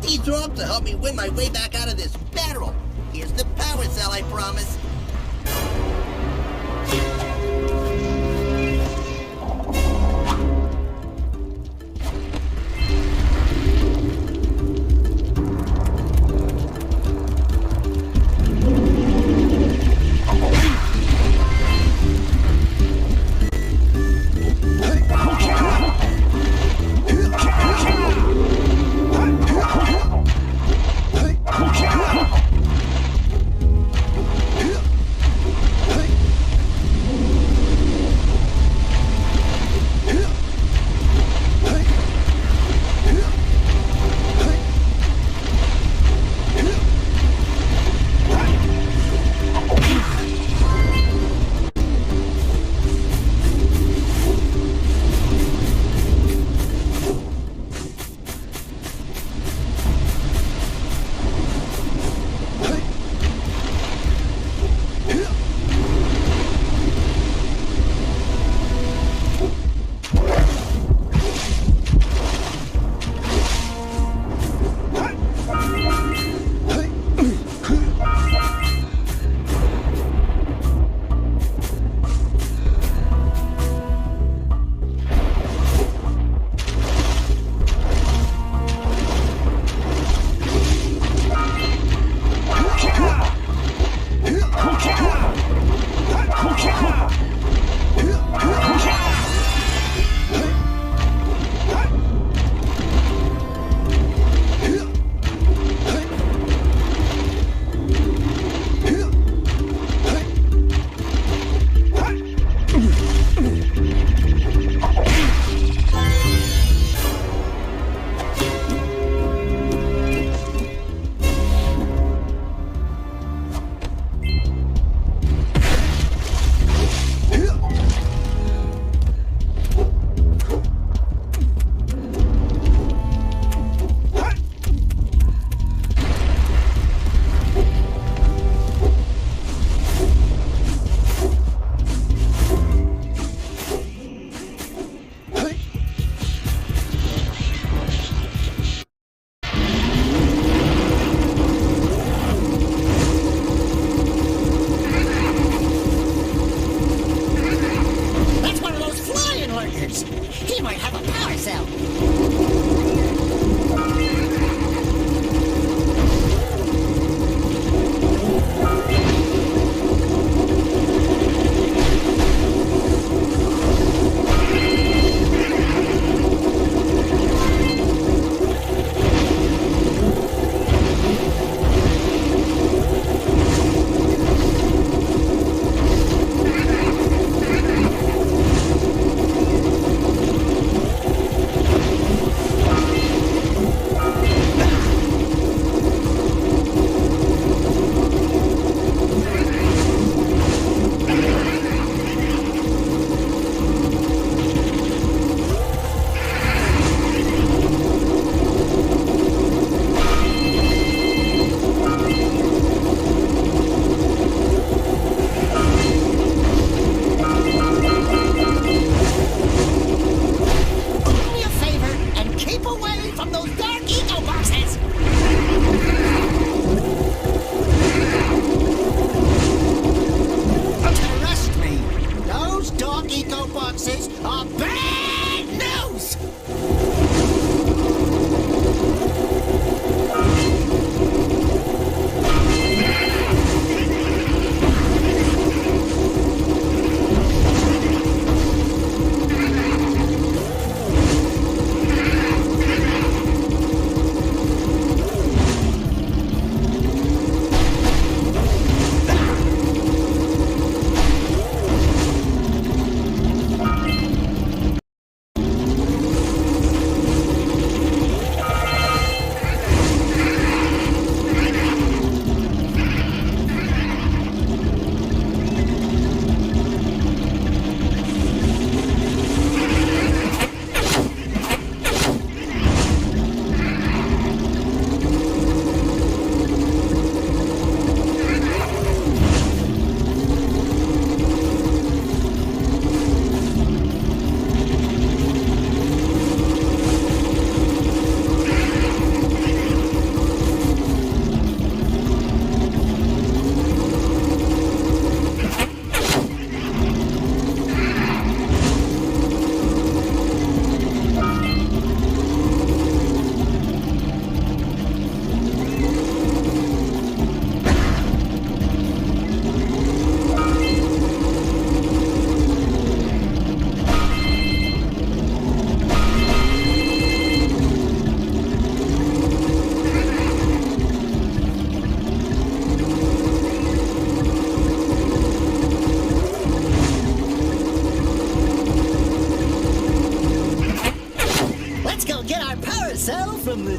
These orbs will help me win my way back out of this barrel. Here's the power cell, I promise.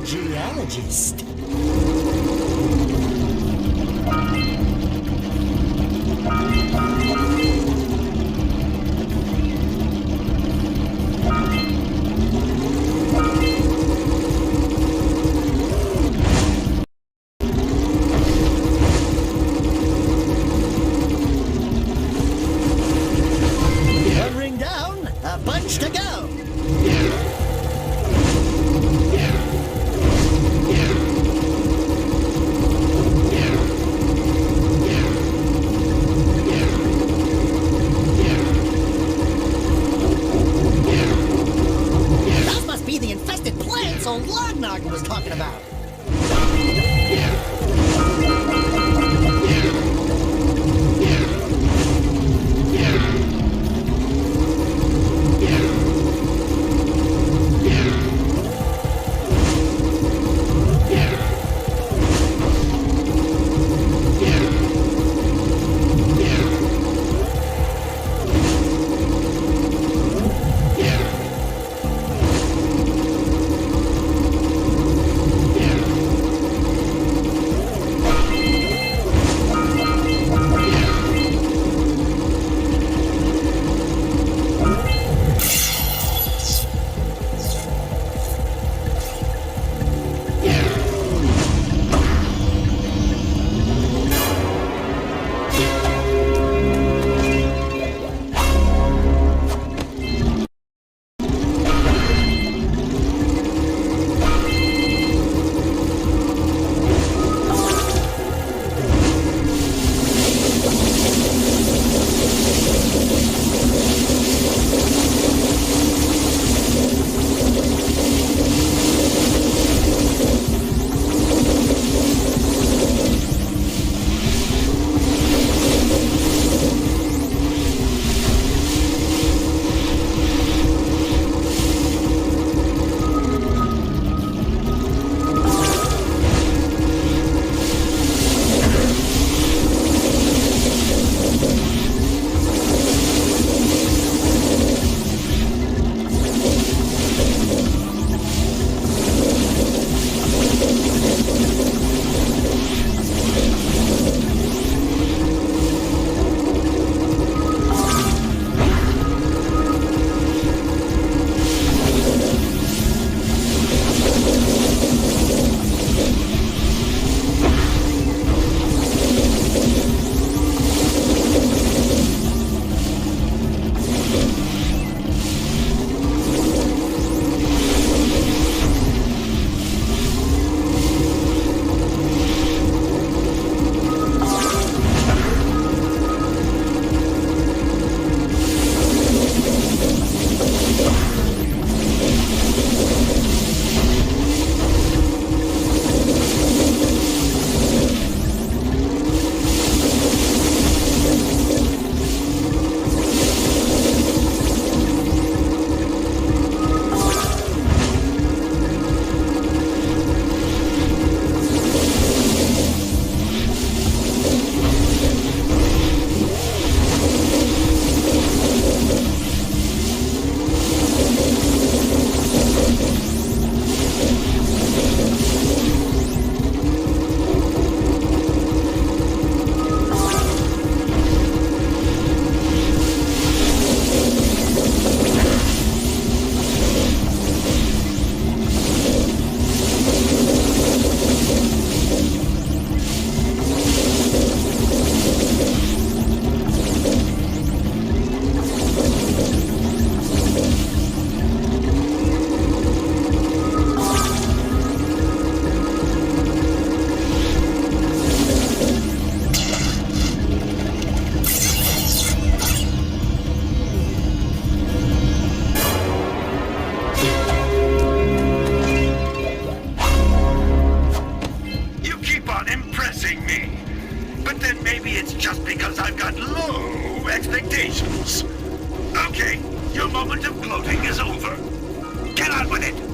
geologist. Hovering down, a bunch to go. Those must be the infested plants old Lognoggin was talking about. expectations. Okay, your moment of gloating is over. Get on with it!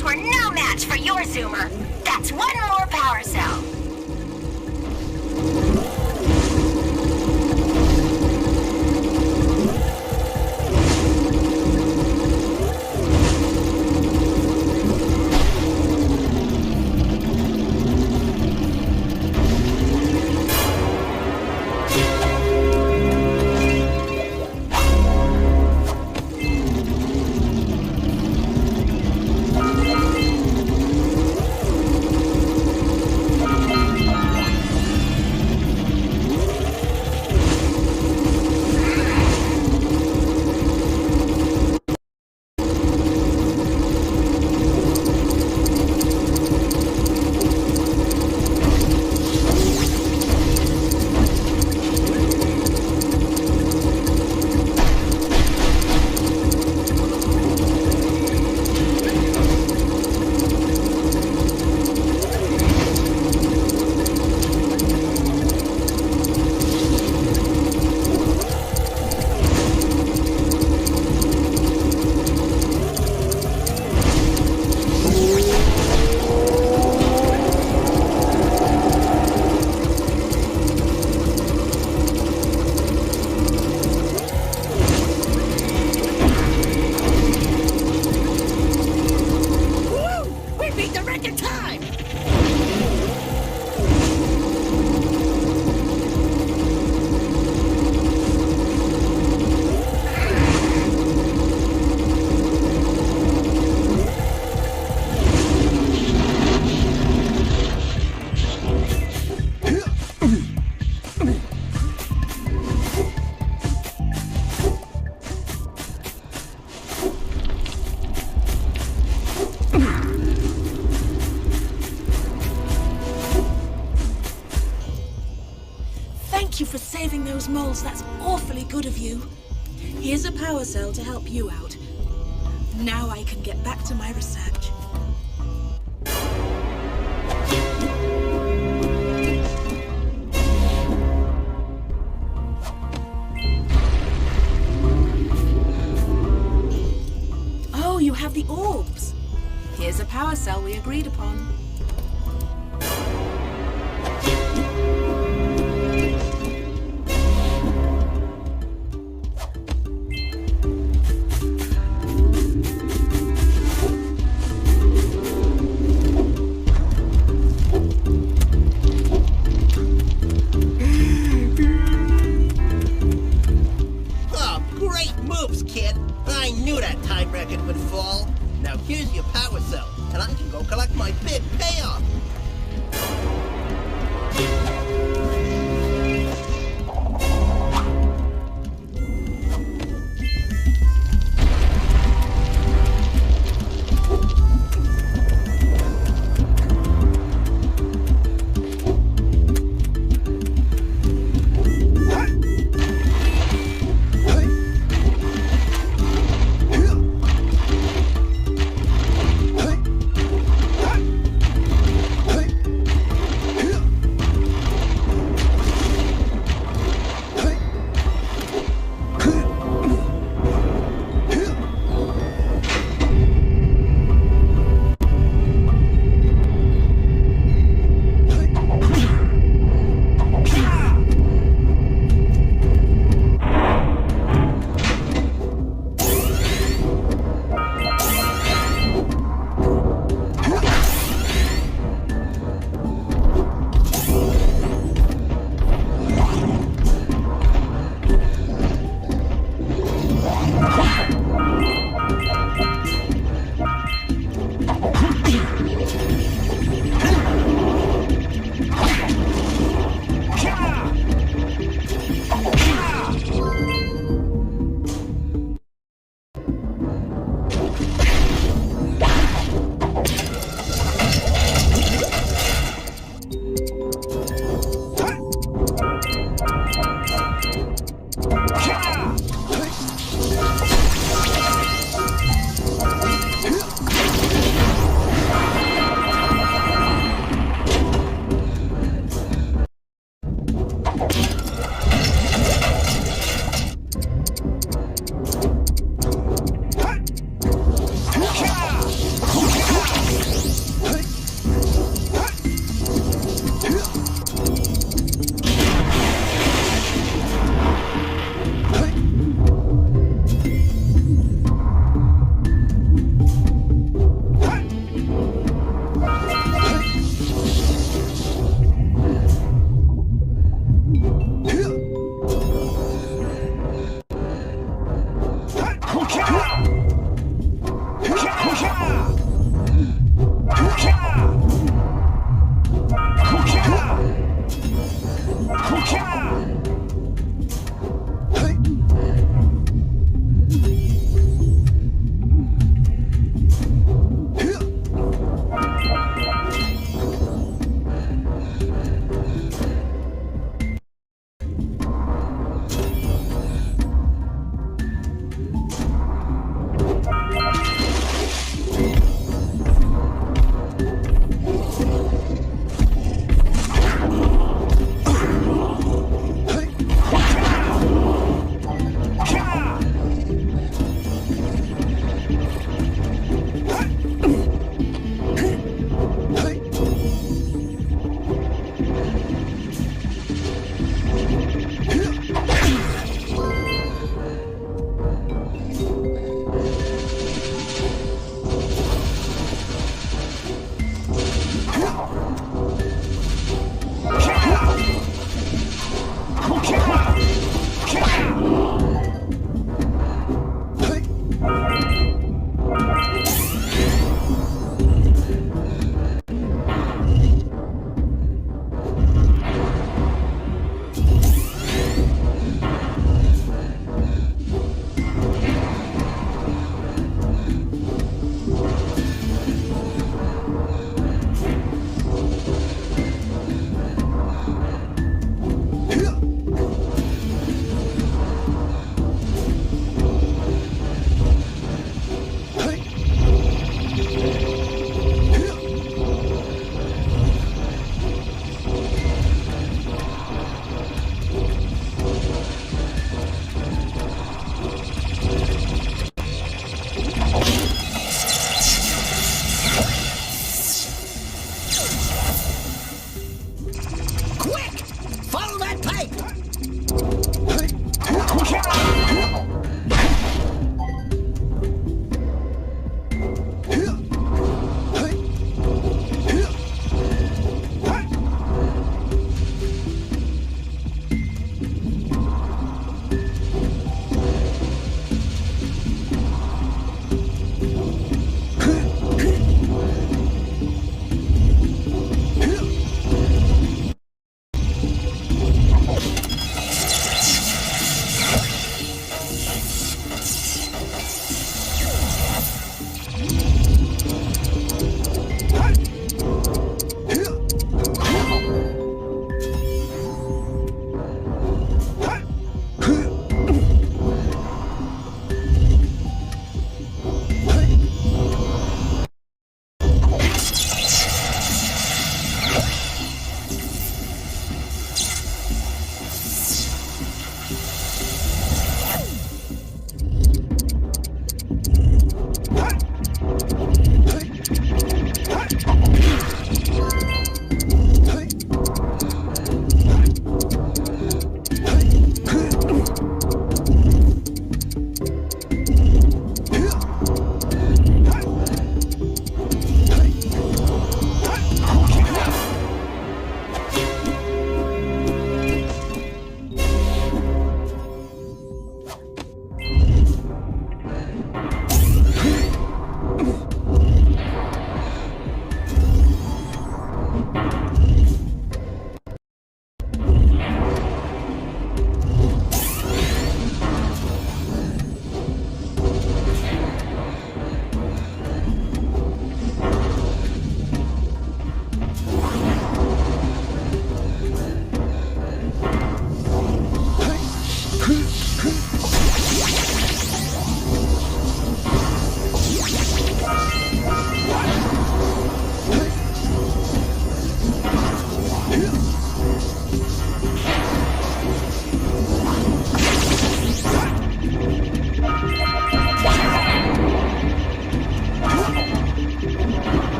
because we're no match for your zoomer. That's one more power cell. Thank you for saving those moles. That's awfully good of you. Here's a power cell to help you out. Now I can get back to my research. Oh, you have the orbs. Here's a power cell we agreed upon. I knew that time record would fall. Now here's your power cell, and I can go collect my big pay.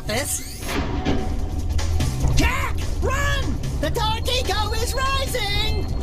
about this. Jack, run! The dark eco is rising!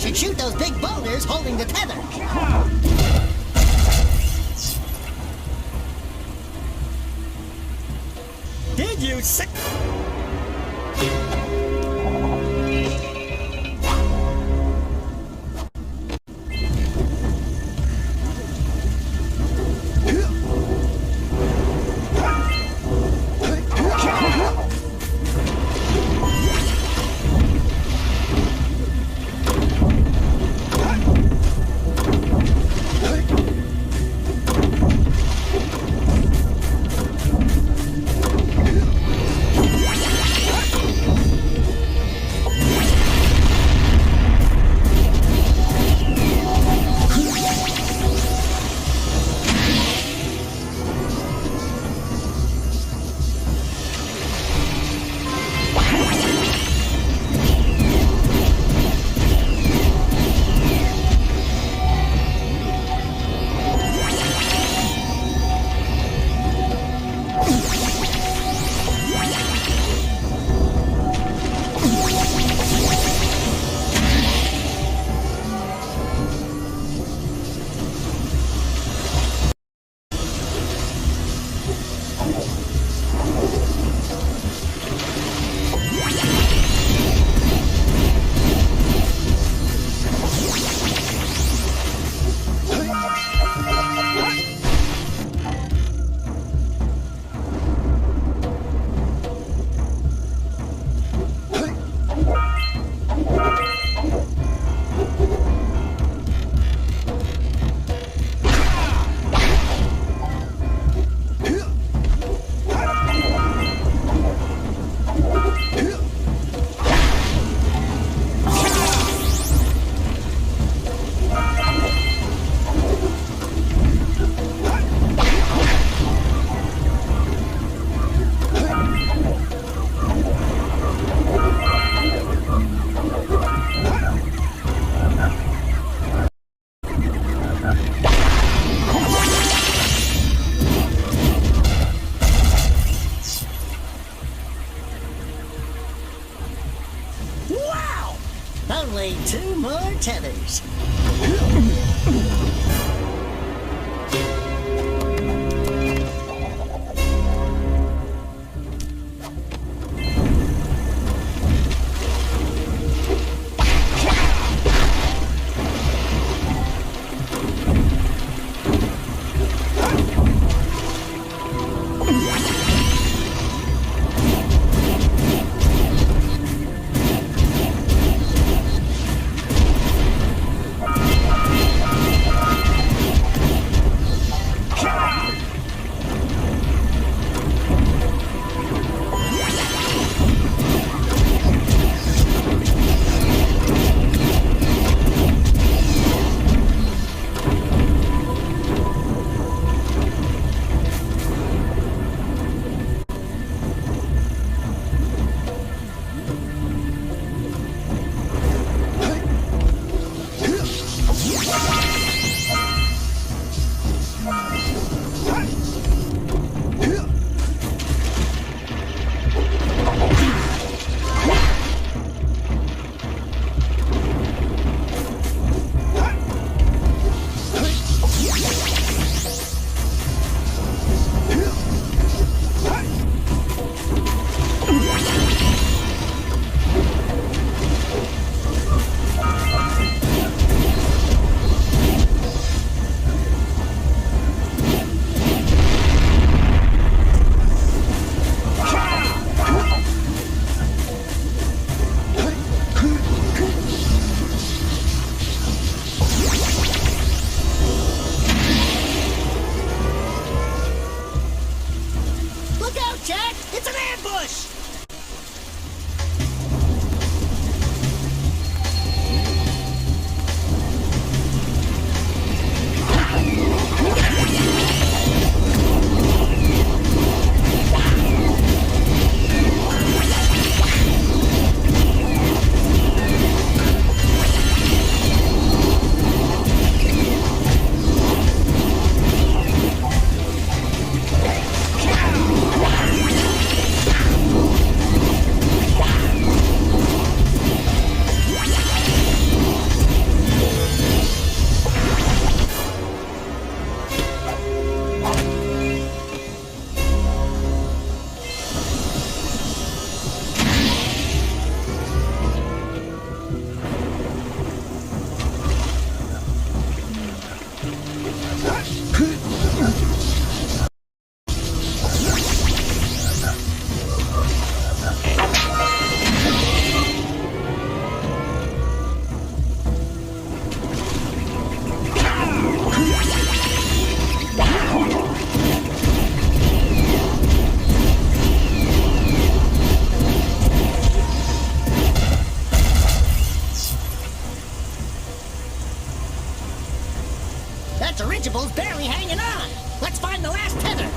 should shoot those big boulders holding the tether. Did you say... Only 2 more tethers. dirigibles barely hanging on. Let's find the last tether.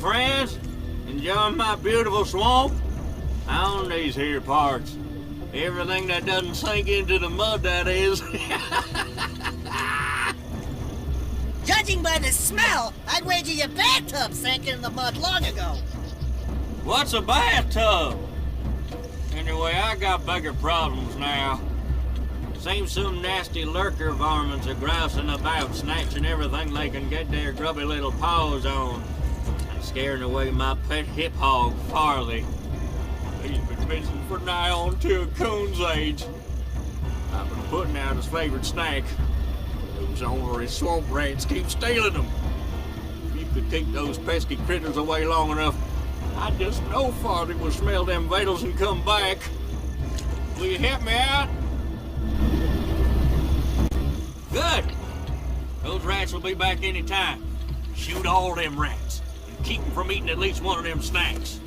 Friends, enjoying my beautiful swamp? On these here parts. Everything that doesn't sink into the mud, that is. Judging by the smell, I'd wager your bathtub sank in the mud long ago. What's a bathtub? Anyway, I got bigger problems now. Seems some nasty lurker varmints are grousing about, snatching everything they can get their grubby little paws on. Scaring away my pet hip hog, Farley. He's been missing for nigh on to a coon's age. I've been putting out his favorite snack. Those ornery swamp rats keep stealing them. If you could keep those pesky critters away long enough, I just know Farley will smell them vitals and come back. Will you help me out? Good. Those rats will be back any time. Shoot all them rats. Keep them from eating at least one of them snacks.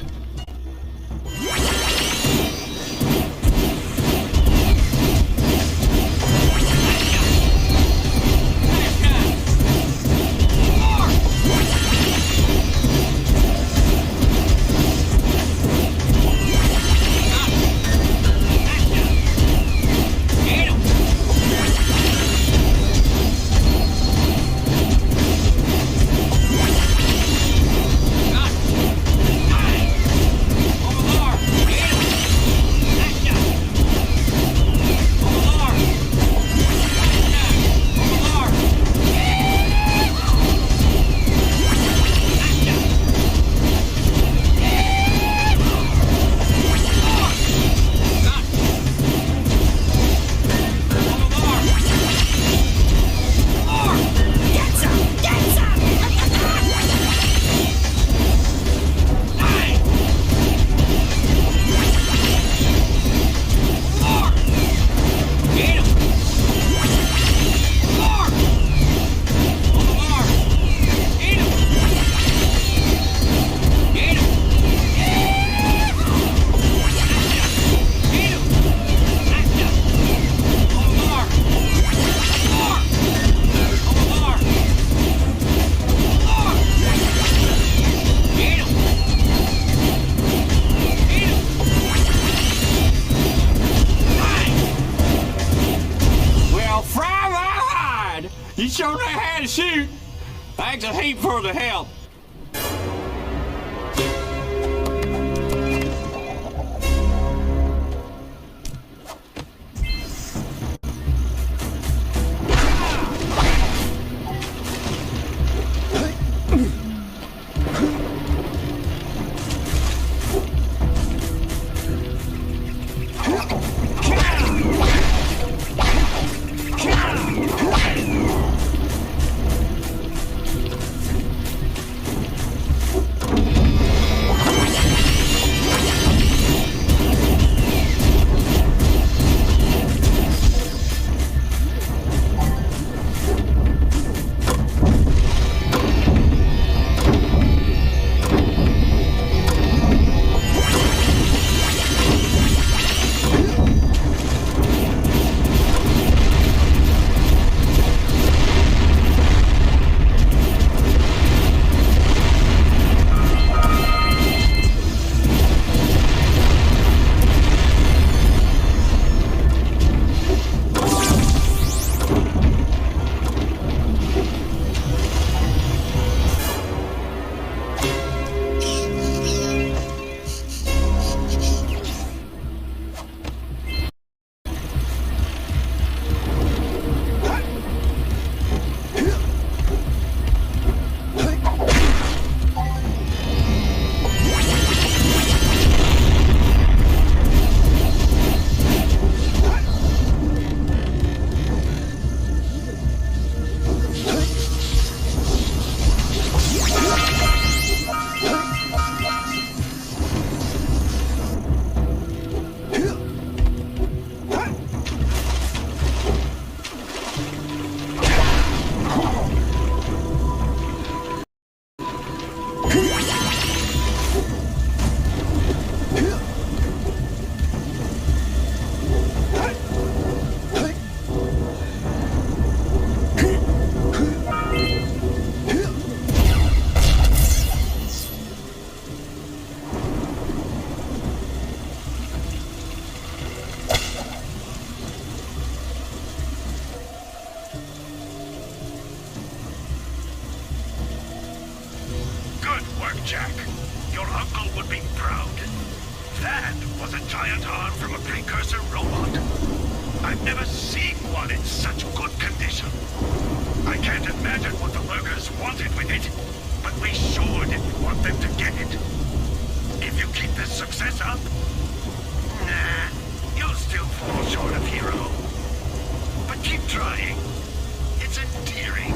sure know how to shoot. Thanks a heap for the help. Jack. Your uncle would be proud. That was a giant arm from a precursor robot. I've never seen one in such good condition. I can't imagine what the lurkers wanted with it, but we sure didn't want them to get it. If you keep this success up, nah, you'll still fall short of hero. But keep trying. It's endearing.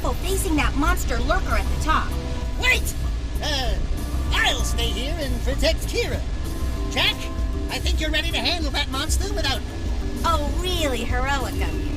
careful facing that monster lurker at the top. Wait! I'll stay here and protect Kira. Jack, I think you're ready to handle that monster without me. Oh, really heroic of you.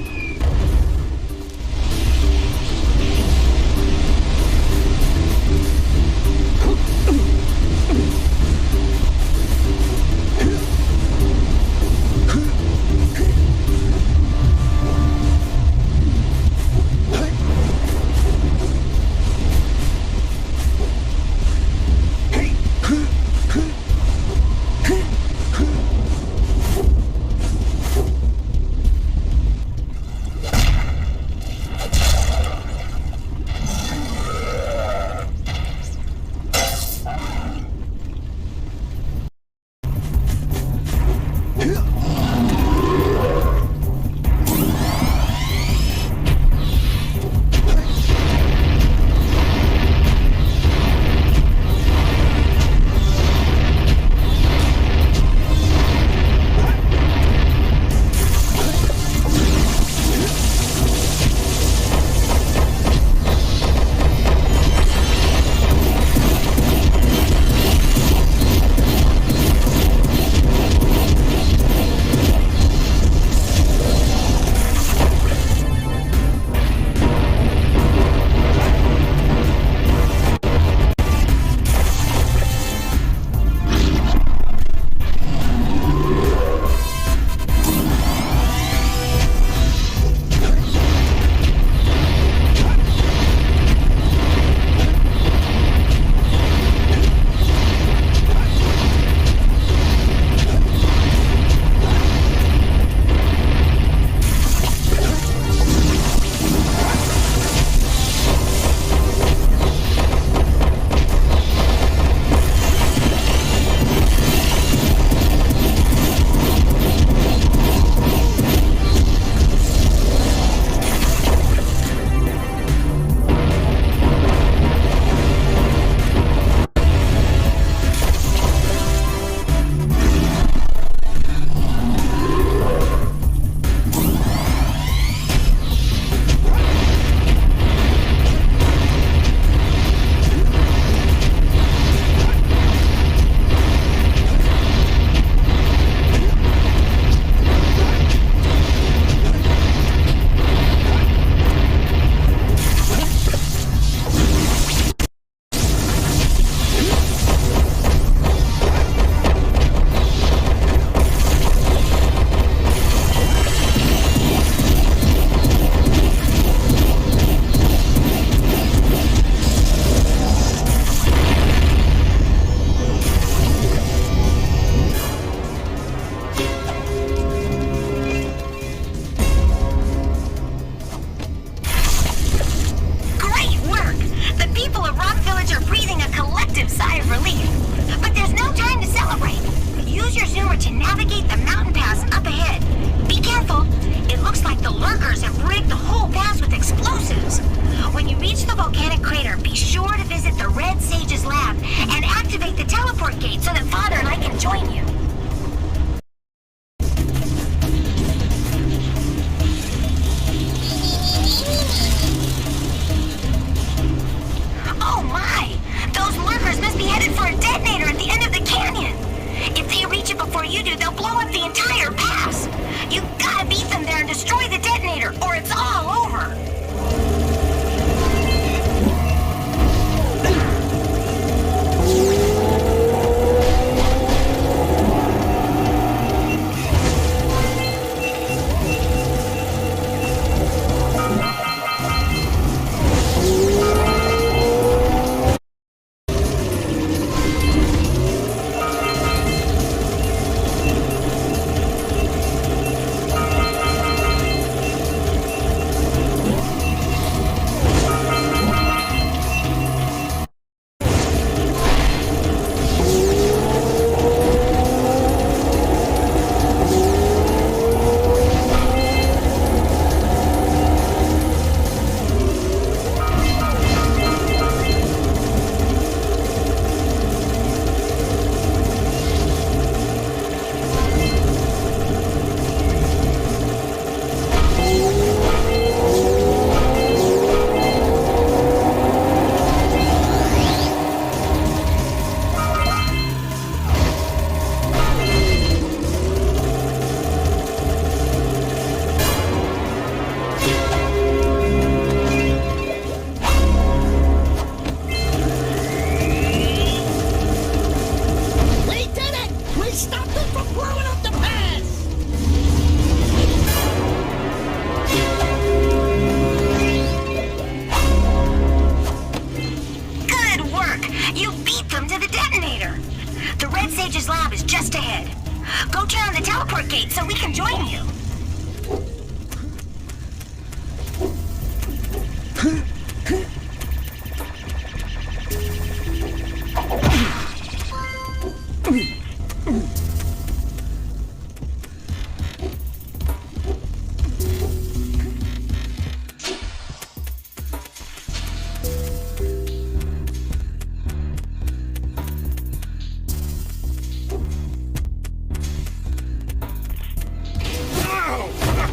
Continue.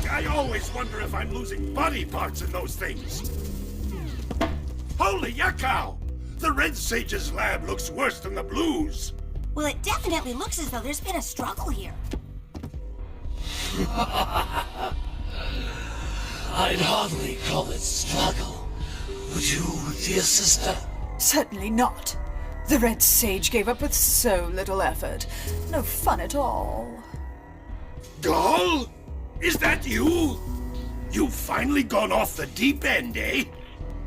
I always wonder if I'm losing body parts in those things. Holy yakkow! The Red Sage's lab looks worse than the Blues. Well, it definitely looks as though there's been a struggle here. I'd hardly call it struggle. Would you, dear sister? Certainly not. The Red Sage gave up with so little effort. No fun at all. Gall? Is that you? You've finally gone off the deep end, eh?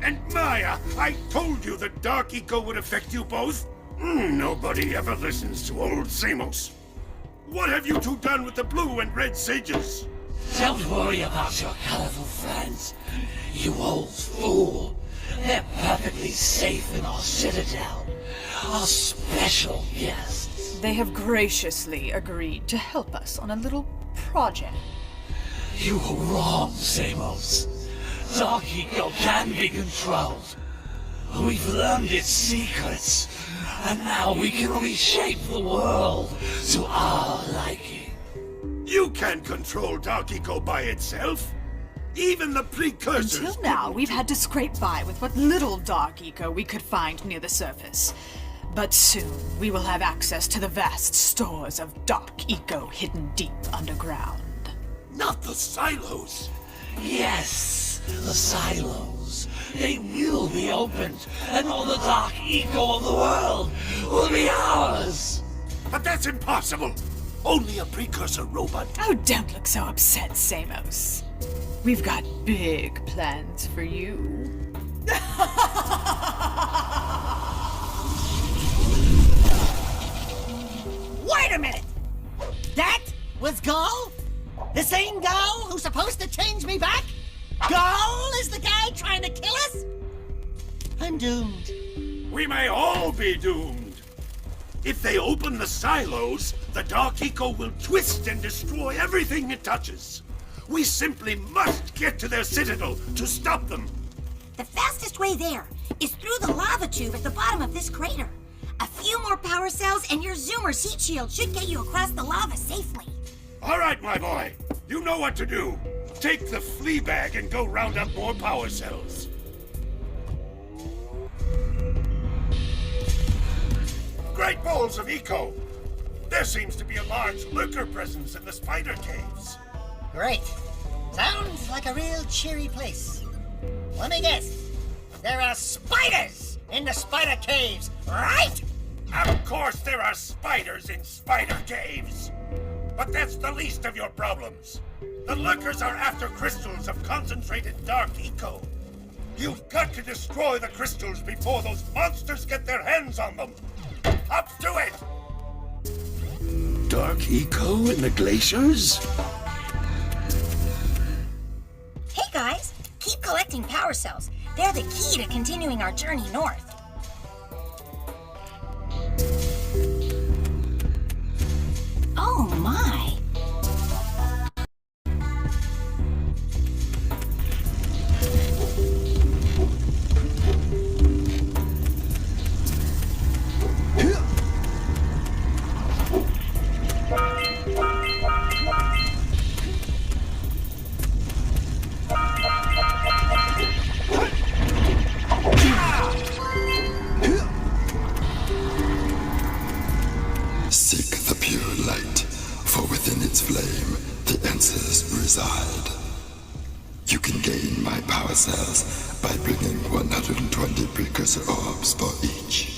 And Maya, I told you the Dark Eco would affect you both. Nobody ever listens to old Samos. What have you two done with the Blue and Red Sages? Don't worry about your colorful friends, you old fool. They're perfectly safe in our citadel. Our special guests. They have graciously agreed to help us on a little project. You were wrong, Samos. Dark Eco can be controlled. We've learned its secrets, and now we can reshape the world to our liking. You can't control Dark Eco by itself. Even the precursors... Until now, we've had to scrape by with what little Dark Eco we could find near the surface. But soon, we will have access to the vast stores of Dark Eco hidden deep underground. Not the silos! Yes, the silos. They will be opened, and all the Dark Eco of the world will be ours! But that's impossible! Only a precursor robot... Oh, don't look so upset, Samos. We've got big plans for you. Wait a minute! That was Gall? The same Gall who's supposed to change me back? Gall is the guy trying to kill us? I'm doomed. We may all be doomed. If they open the silos, the Dark Eco will twist and destroy everything it touches. We simply must get to their citadel to stop them. The fastest way there is through the lava tube at the bottom of this crater. A few more power cells and your Zoomer's heat shield should get you across the lava safely. All right, my boy. You know what to do. Take the flea bag and go round up more power cells. Great balls of eco! There seems to be a large lurker presence in the spider caves. Great. Sounds like a real cheery place. Let me guess. There are spiders in the spider caves, right? Of course there are spiders in spider caves. But that's the least of your problems. The lurkers are after crystals of concentrated Dark Eco. You've got to destroy the crystals before those monsters get their hands on them. Up to it! Dark Eco in the glaciers? Hey guys, keep collecting power cells. They're the key to continuing our journey north. Oh my! Seek the pure light, for within its flame the answers reside. You can gain my power cells by bringing 120 precursor orbs for each.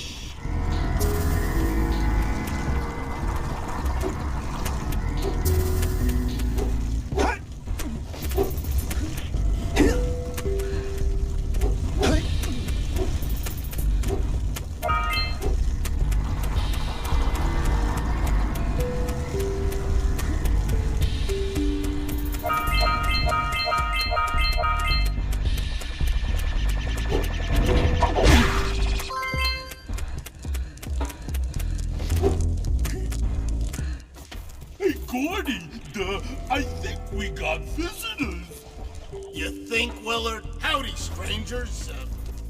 Willard. Howdy, strangers.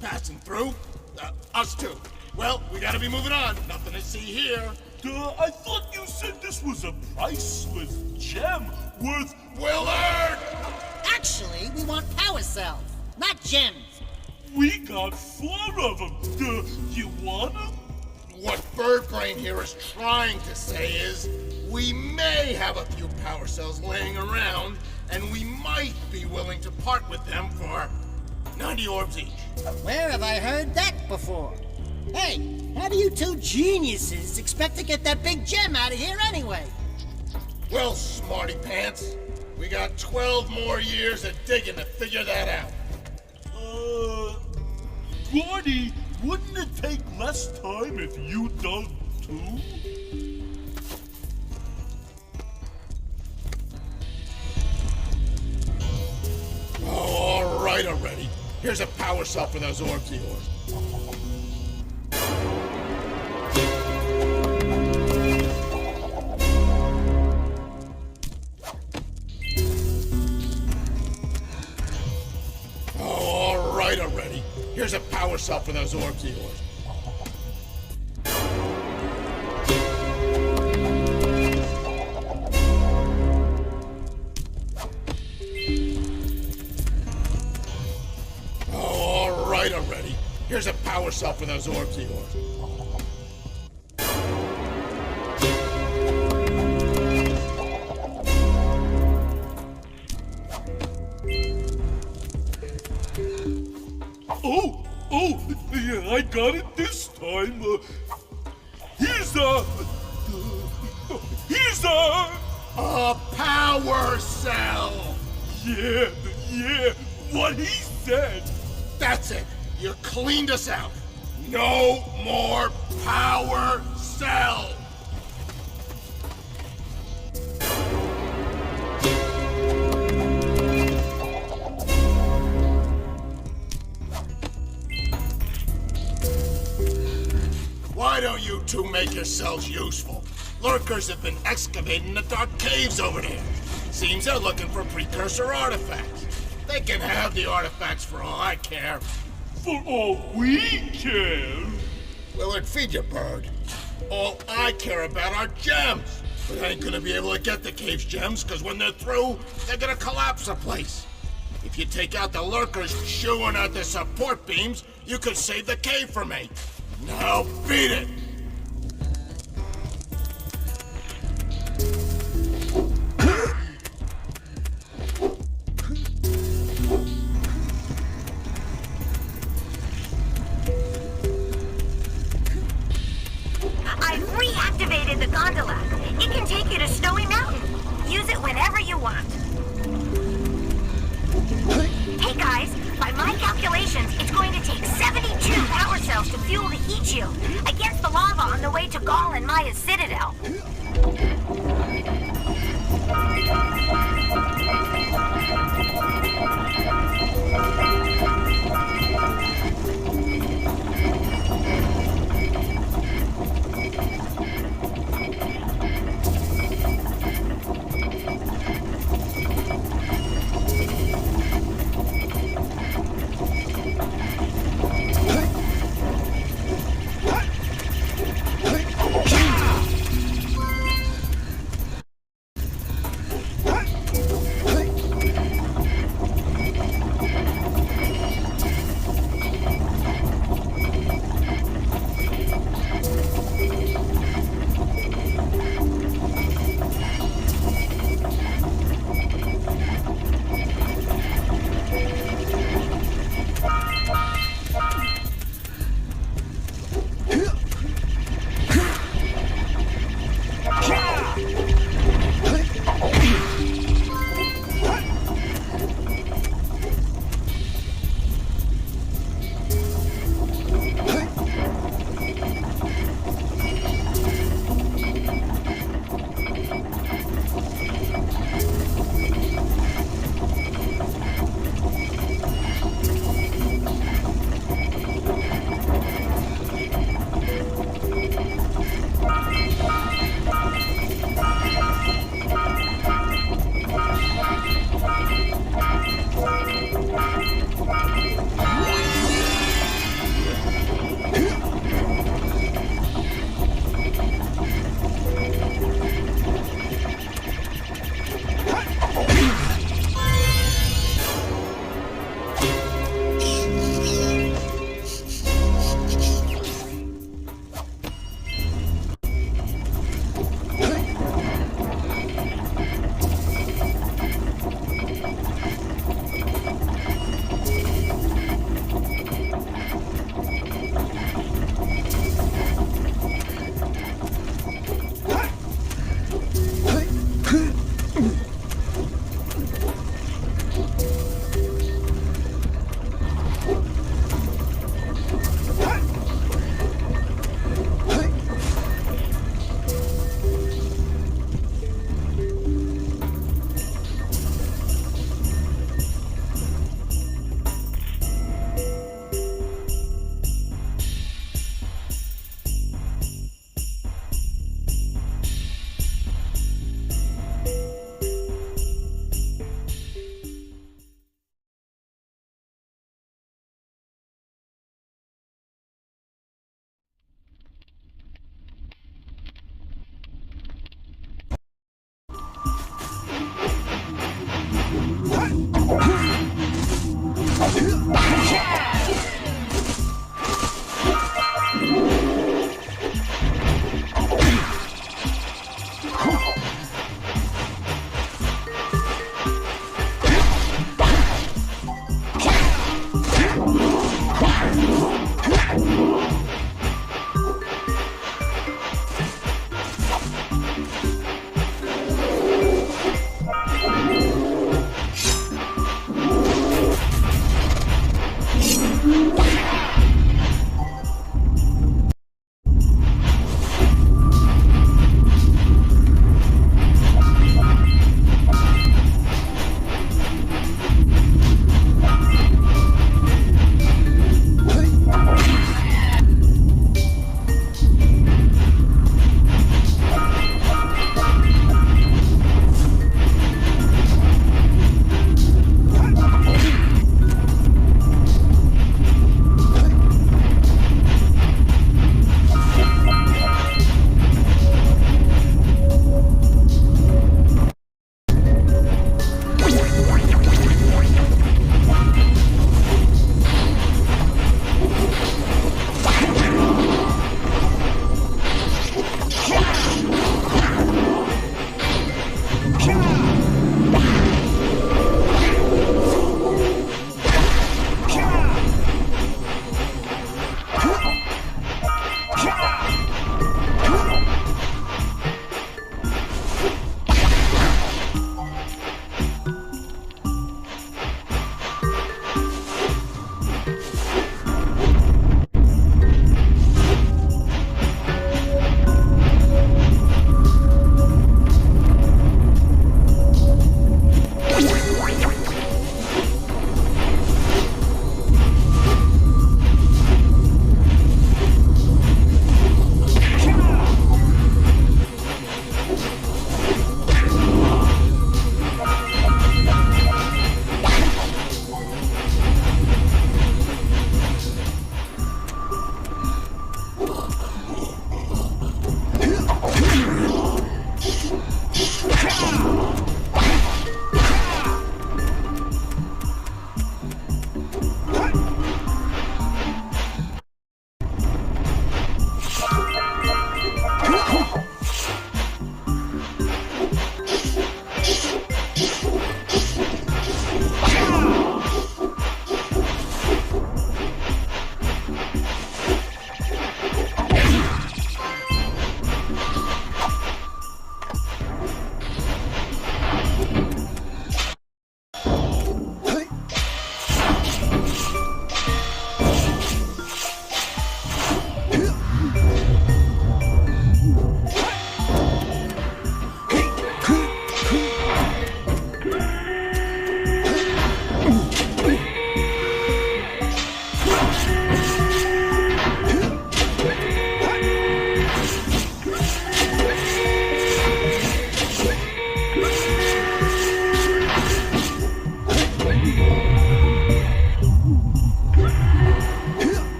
Passing through? Us too. Well, we gotta be moving on. Nothing to see here. I thought you said this was a priceless gem worth... Willard! Actually, we want power cells, not gems. We got 4 of them. You want them? What Birdbrain here is trying to say is, we may have a few power cells laying around, and we might be willing to part with them for 90 orbs each. Where have I heard that before? Hey, how do you two geniuses expect to get that big gem out of here anyway? Well, smarty pants, we got 12 more years of digging to figure that out. Gordy, wouldn't it take less time if you dug too? Oh, all right already. Here's a power cell for those orbs of yours. Already. Here's a power cell for those orbs of yours. Oh, all right already. Here's a power cell for those orbs of yours. Yeah, I got it this time. Here's a power cell. Yeah, what he said. That's it. You cleaned us out. No more power cell. Why don't you two make yourselves useful? Lurkers have been excavating the dark caves over there. Seems they're looking for precursor artifacts. They can have the artifacts for all I care. For all we care? Willard, feed your bird. All I care about are gems. But I ain't gonna be able to get the cave's gems, because when they're through, they're gonna collapse the place. If you take out the lurkers chewing at the support beams, you could save the cave for me. Now beat it! I've reactivated the gondola. It can take you to Snowy Mountain. Use it whenever you want. Hey guys, by my calculations, it's going to take 72 power cells to fuel the heat shield against the lava on the way to Gaul and Maya's citadel.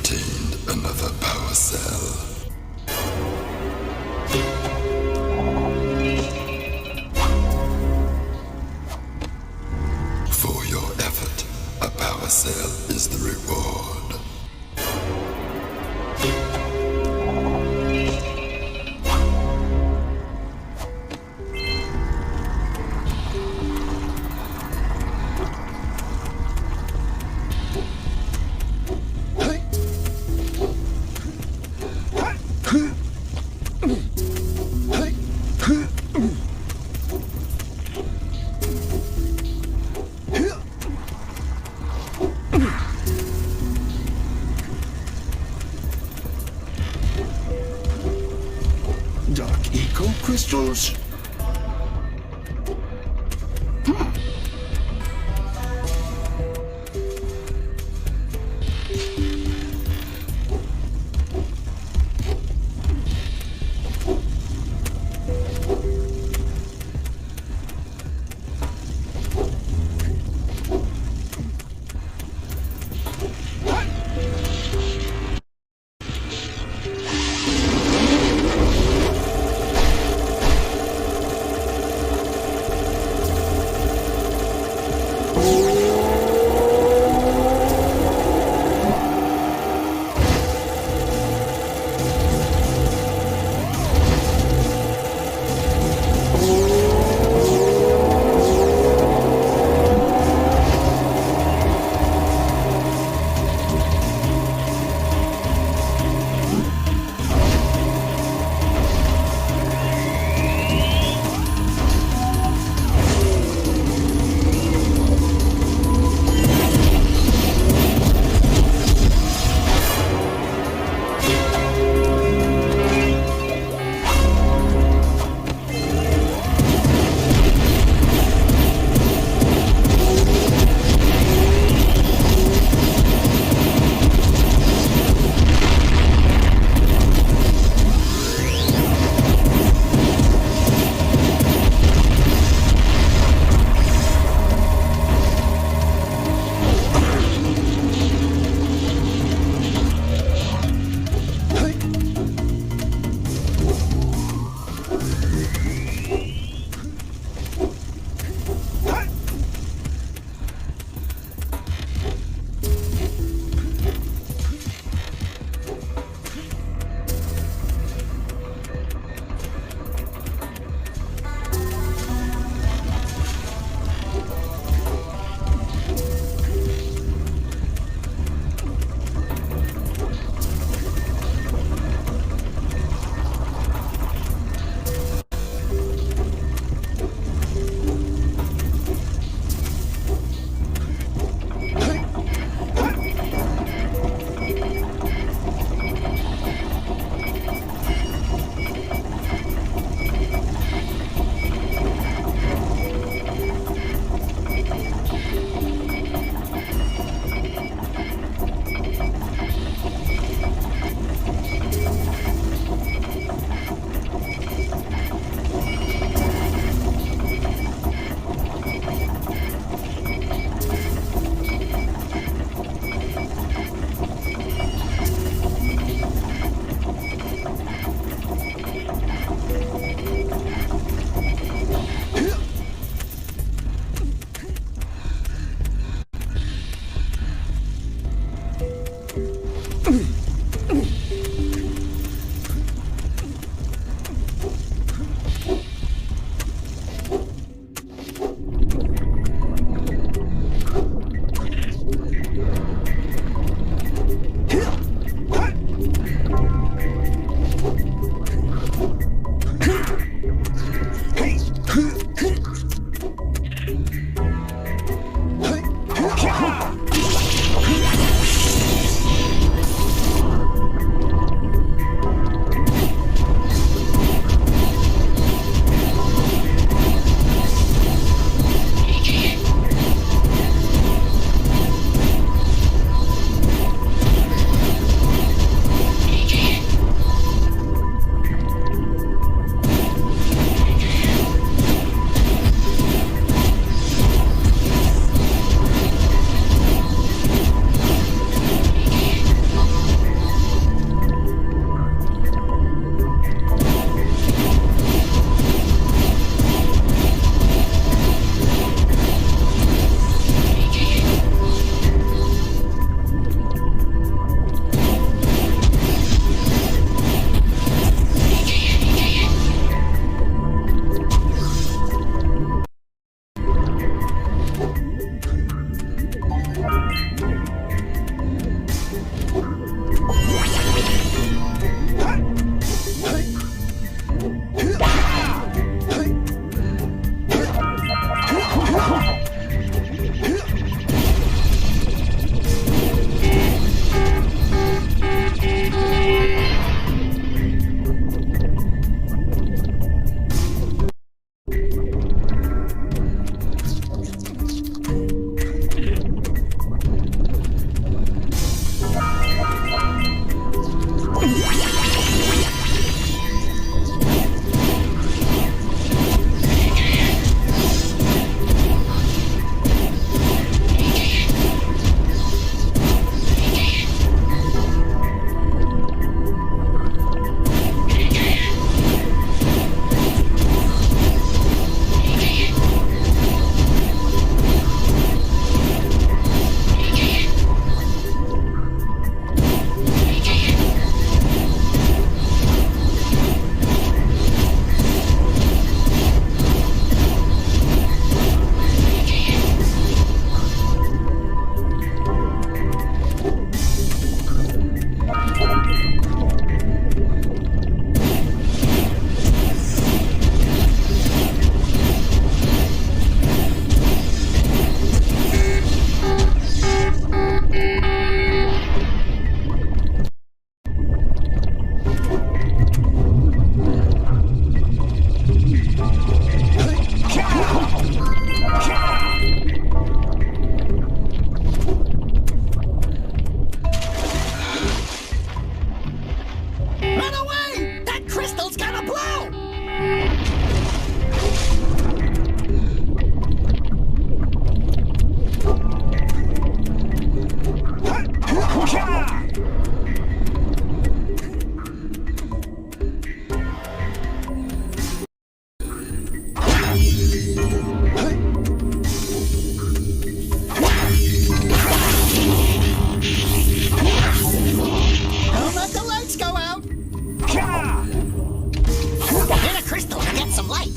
obtained another power cell. For your effort, a power cell is the reward. Dark eco crystals? crystal's gonna blow! Don't let the lights go out! Hit a crystal to get some light!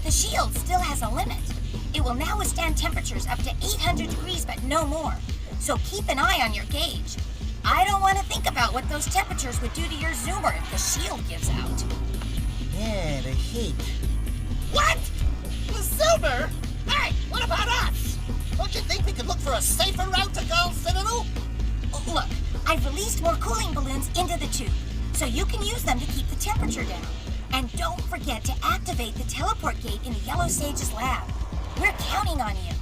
The shield still has a limit. It will now withstand temperatures up to 800 degrees, but no more. So keep an eye on your gauge. I don't want to think about what those temperatures would do to your zoomer if the shield gives out. Yeah, the heat. What? The silver? Hey, what about us? Don't you think we could look for a safer route to Gull Citadel? Look, I've released more cooling balloons into the tube, so you can use them to keep the temperature down. And don't forget to activate the teleport gate in the Yellow Sage's lab. We're counting on you.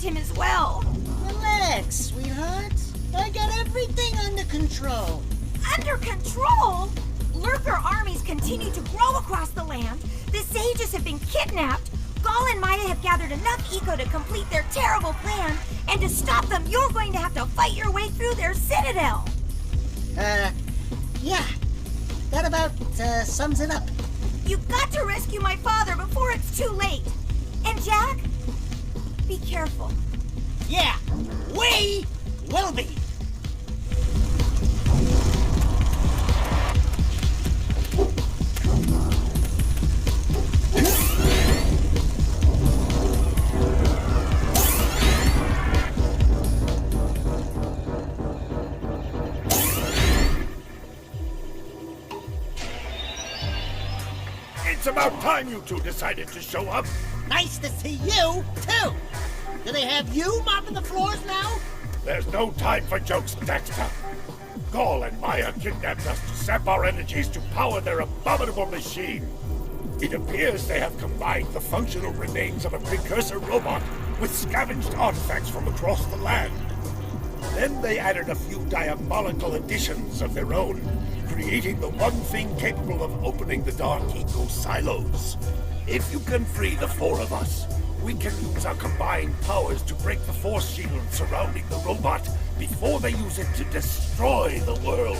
Him as well. Relax, sweetheart. I got everything under control. Under control? Lurker armies continue to grow across the land. The sages have been kidnapped. Gaul and Maya have gathered enough eco to complete their terrible plan. And to stop them, you're going to have to fight your way through their citadel. Yeah. That about sums it up. You've got to rescue my father before it's too late. And Jack? Be careful. Yeah, we will be. It's about time you two decided to show up. Nice to see you, too. Do they have you mopping the floors now? There's no time for jokes, Daxter. Gaul and Maya kidnapped us to sap our energies to power their abominable machine. It appears they have combined the functional remains of a precursor robot with scavenged artifacts from across the land. Then they added a few diabolical additions of their own, creating the one thing capable of opening the Dark Eco silos. If you can free the four of us, We can use our combined powers to break the force shield surrounding the robot before they use it to destroy the world.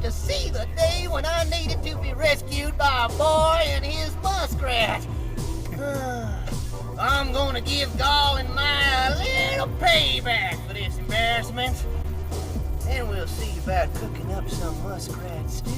To see the day when I needed to be rescued by a boy and his muskrat. I'm gonna give Gall and Maya a little payback for this embarrassment. And we'll see about cooking up some muskrat stew.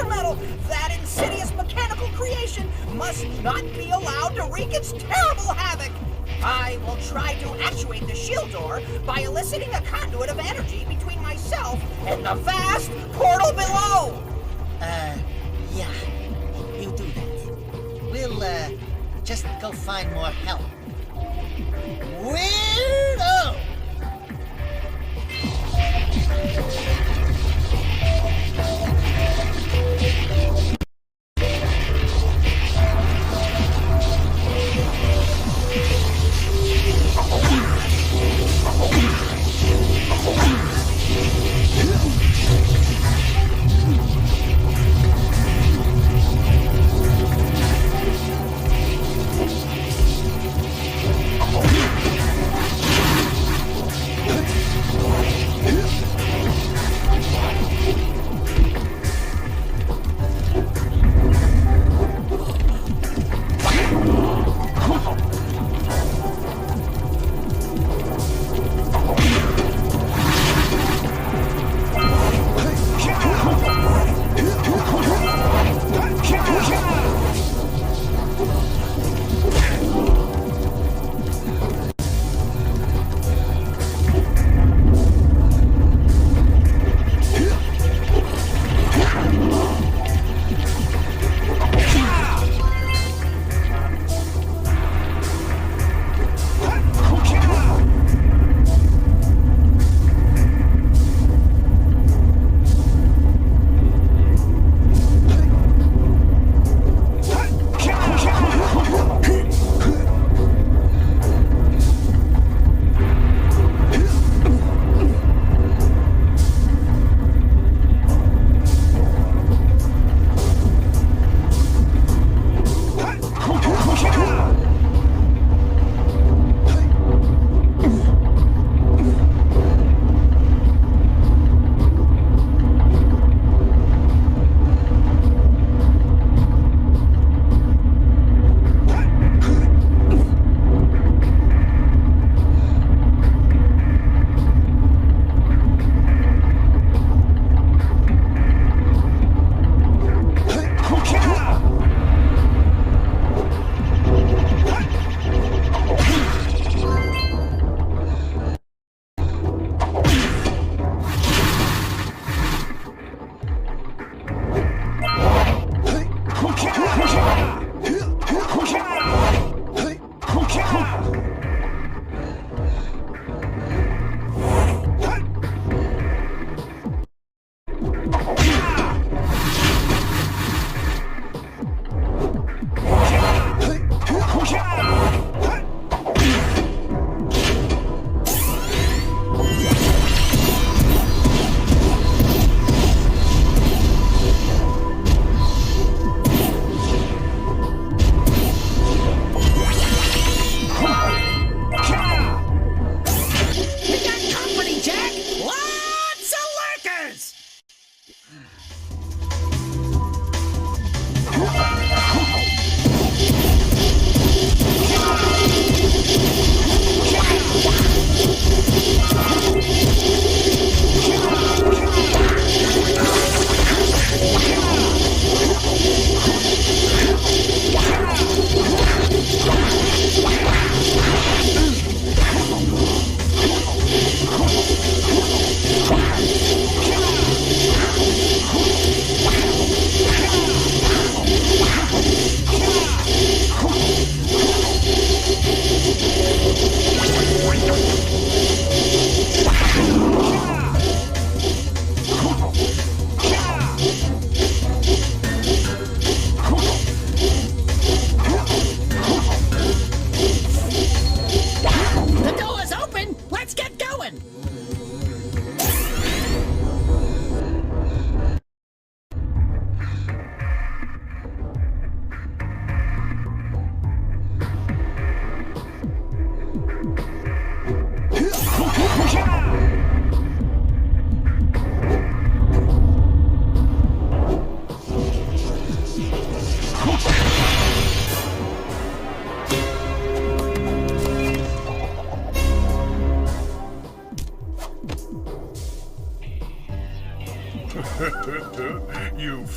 precursor metal, that insidious mechanical creation must not be allowed to wreak its terrible havoc. I will try to actuate the shield door by eliciting a conduit of energy between myself and the vast portal below. Yeah. You do that. We'll, just go find more help. Weirdo!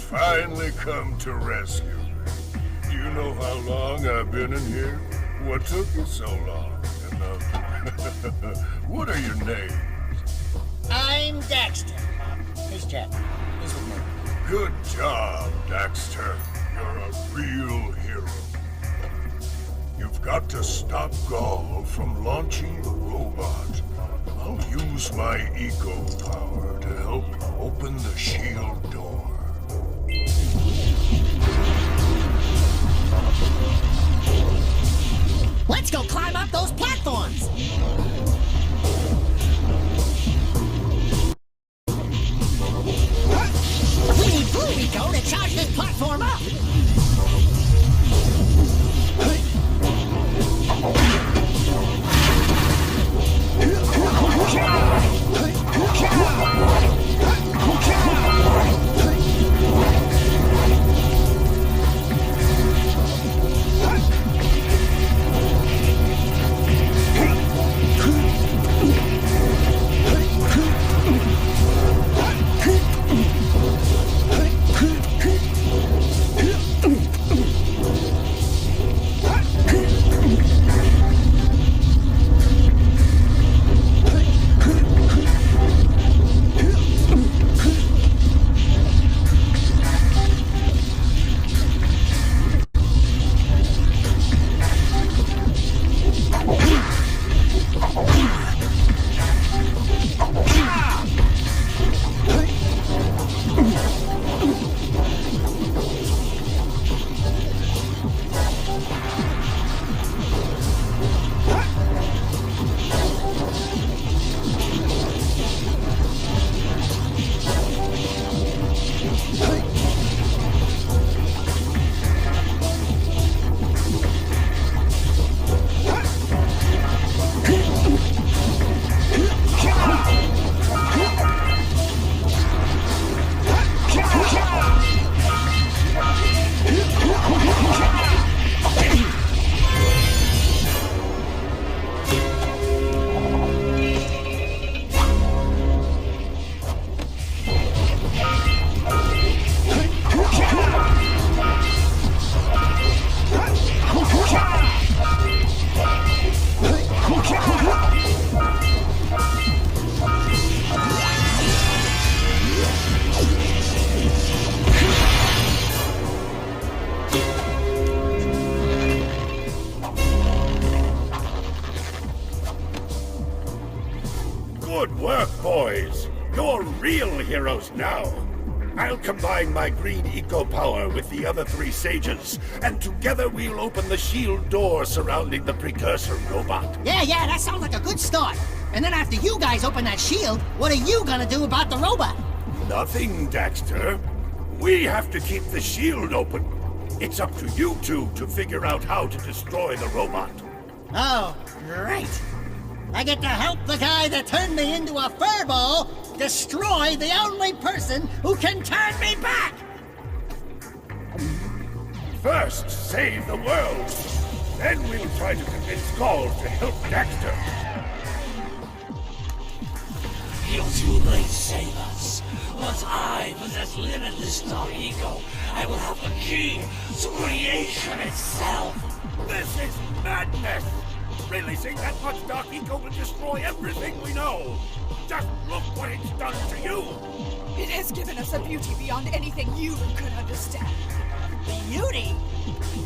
finally come to rescue me. Do you know how long I've been in here? What took you so long? And, what are your names? I'm Daxter. Here's Jack. He's with me. Good job, Daxter. You're a real hero. You've got to stop Gaul from launching the robot. I'll use my eco power to help open the shield door. Let's go climb up those platforms! We need Blue Eco to charge this platform up! Good work, boys. You're real heroes now. I'll combine my green eco power with the other 3 sages, and together we'll open the shield door surrounding the precursor robot. Yeah, that sounds like a good start. And then after you guys open that shield, what are you gonna do about the robot? Nothing, Daxter. We have to keep the shield open. It's up to you two to figure out how to destroy the robot. Oh, great. I get to help the guy that turned me into a furball destroy the only person who can turn me back! First, save the world. Then we'll try to convince Gaul to help Daxter. You're too late, save us. Once I possess limitless dark eco, I will have the key to creation itself. This is madness! Releasing that much dark eco will destroy everything we know. Just look what it's done to you. It has given us a beauty beyond anything you could understand. Beauty?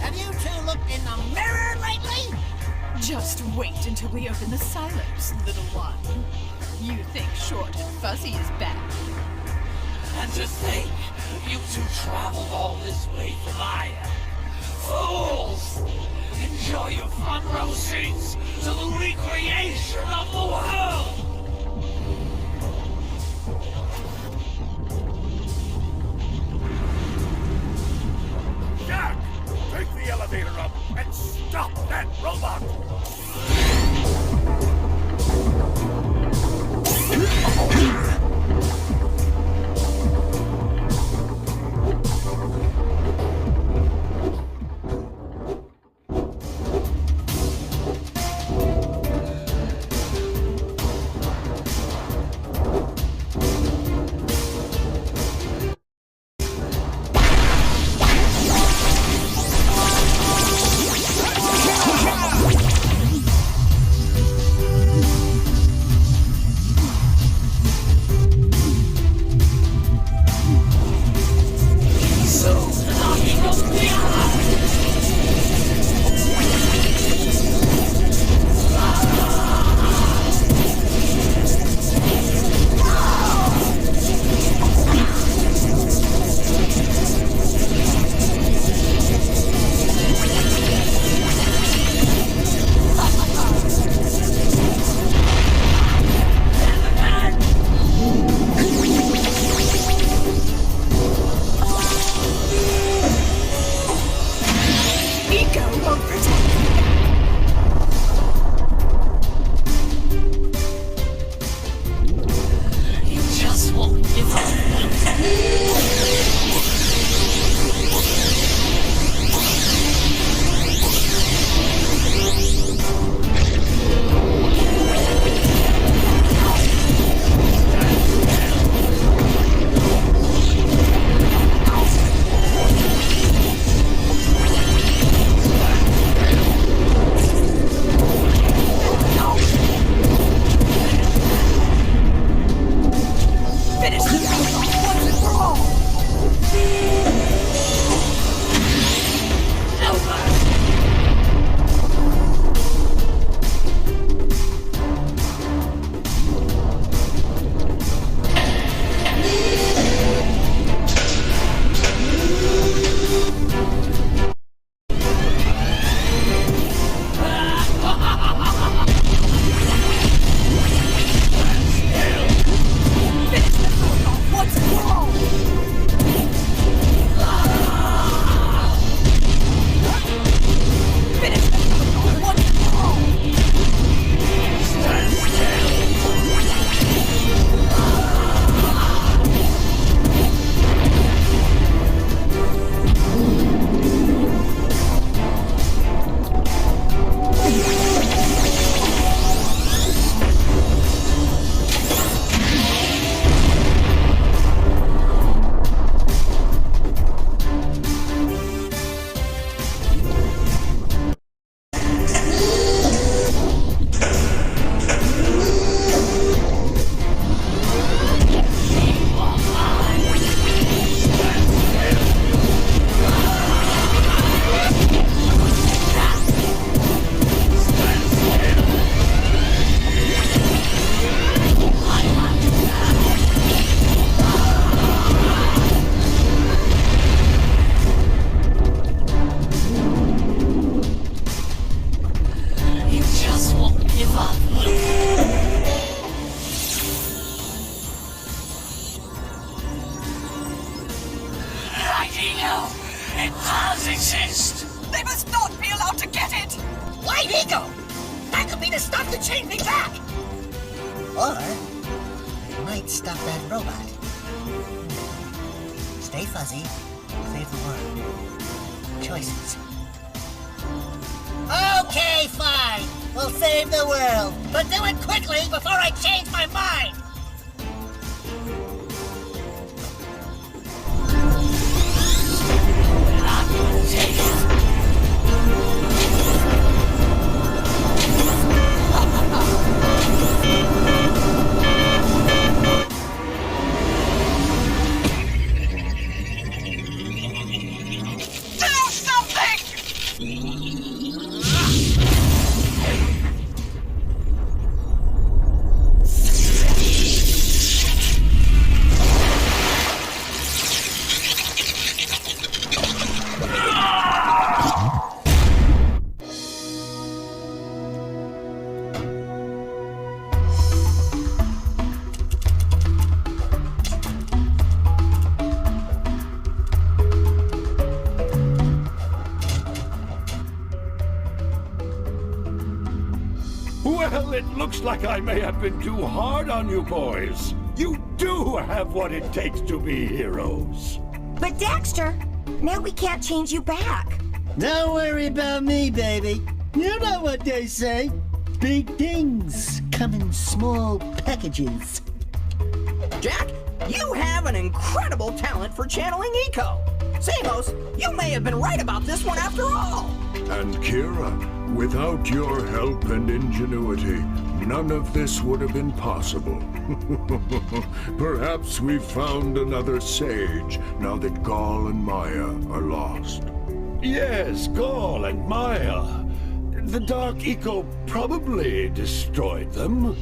Have you two looked in the mirror lately? Just wait until we open the silos, little one. You think short and fuzzy is bad. And to think, you two traveled all this way from Aya. Fools! Enjoy your front row seats to the recreation of the world! Jack, take the elevator up and stop that robot! No, it does exist. They must not be allowed to get it! Light ego! That could be the stuff to chain me back! Or it might stop that robot. Stay fuzzy, save the world. Choices. Okay, fine. We'll save the world. But do it quickly before I change my mind! I'm gonna take it. Well, it looks like I may have been too hard on you boys. You do have what it takes to be heroes. But Daxter, now we can't change you back. Don't worry about me, baby. You know what they say. Big things come in small packages. Jack, you have an incredible talent for channeling eco. Samos, you may have been right about this one after all. And Kira, without your help and ingenuity, none of this would have been possible. Perhaps we've found another sage now that Gaul and Maya are lost. Yes, Gaul and Maya. The Dark Eco probably destroyed them.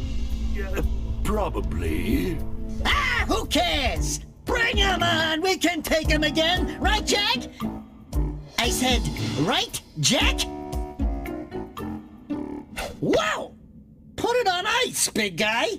Probably. Ah, who cares? Bring him on! We can take him again! Right, Jack? I said, right, Jack? Wow! Put it on ice, big guy!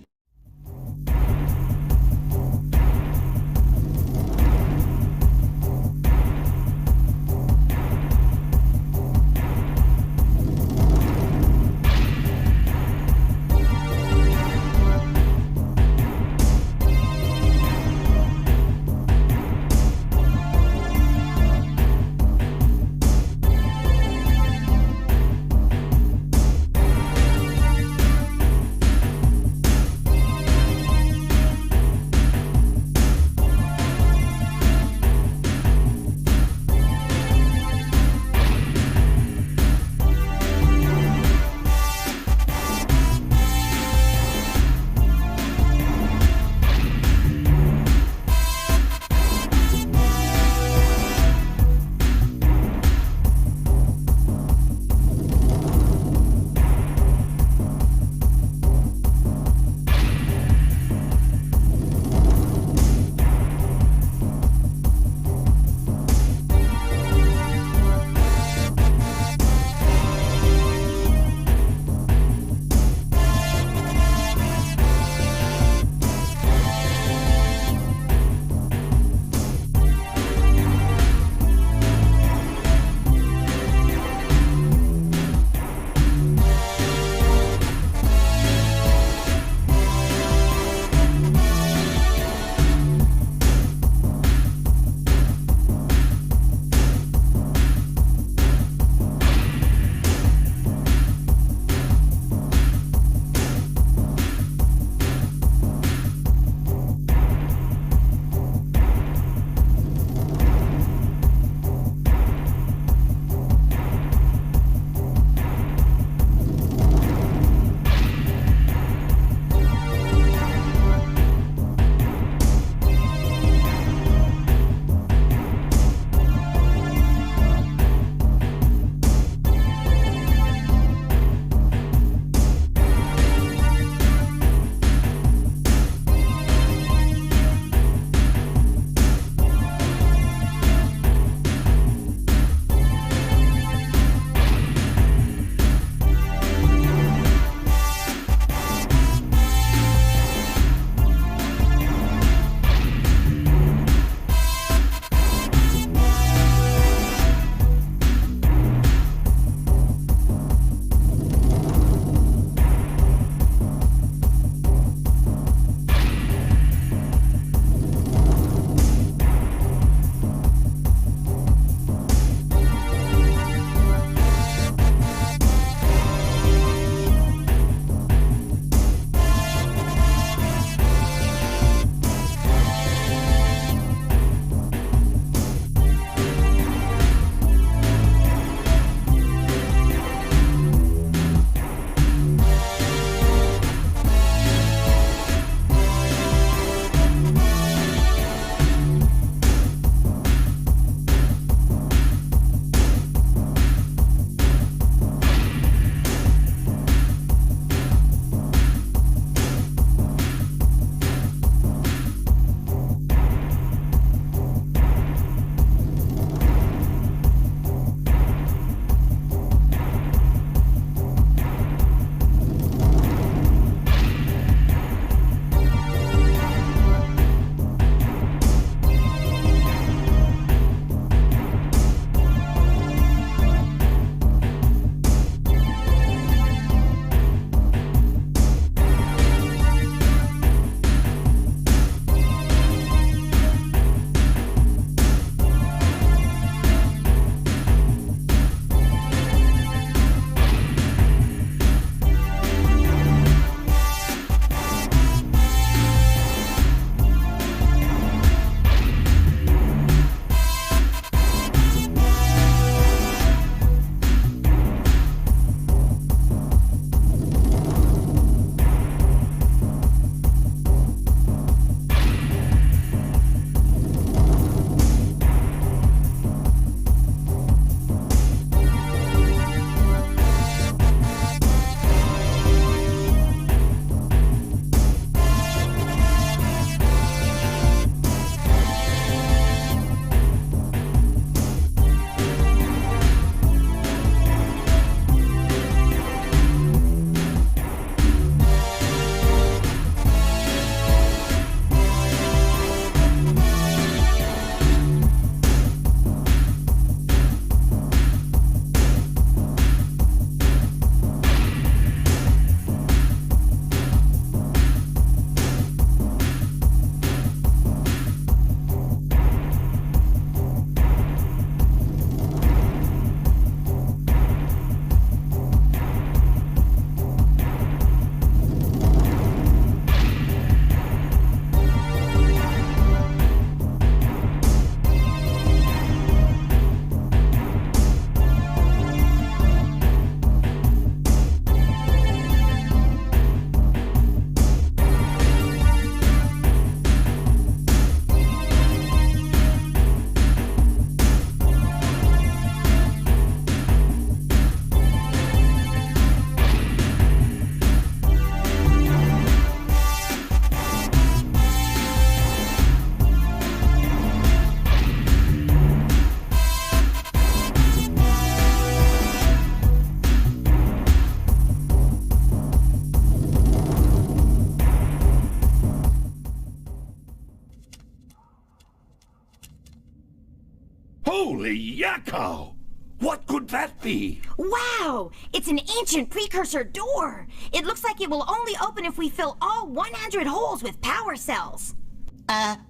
Holy yakko! What could that be? Wow! It's an ancient precursor door. It looks like it will only open if we fill all 100 holes with power cells.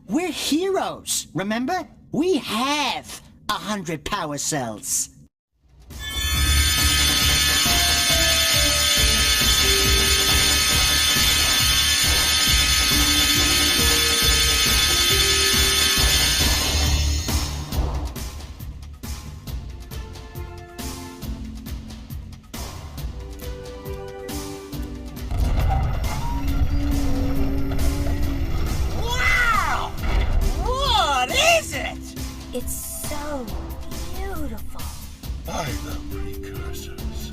We're heroes, remember? We have 100 power cells. Wow! What is it? It's so beautiful. By the precursors.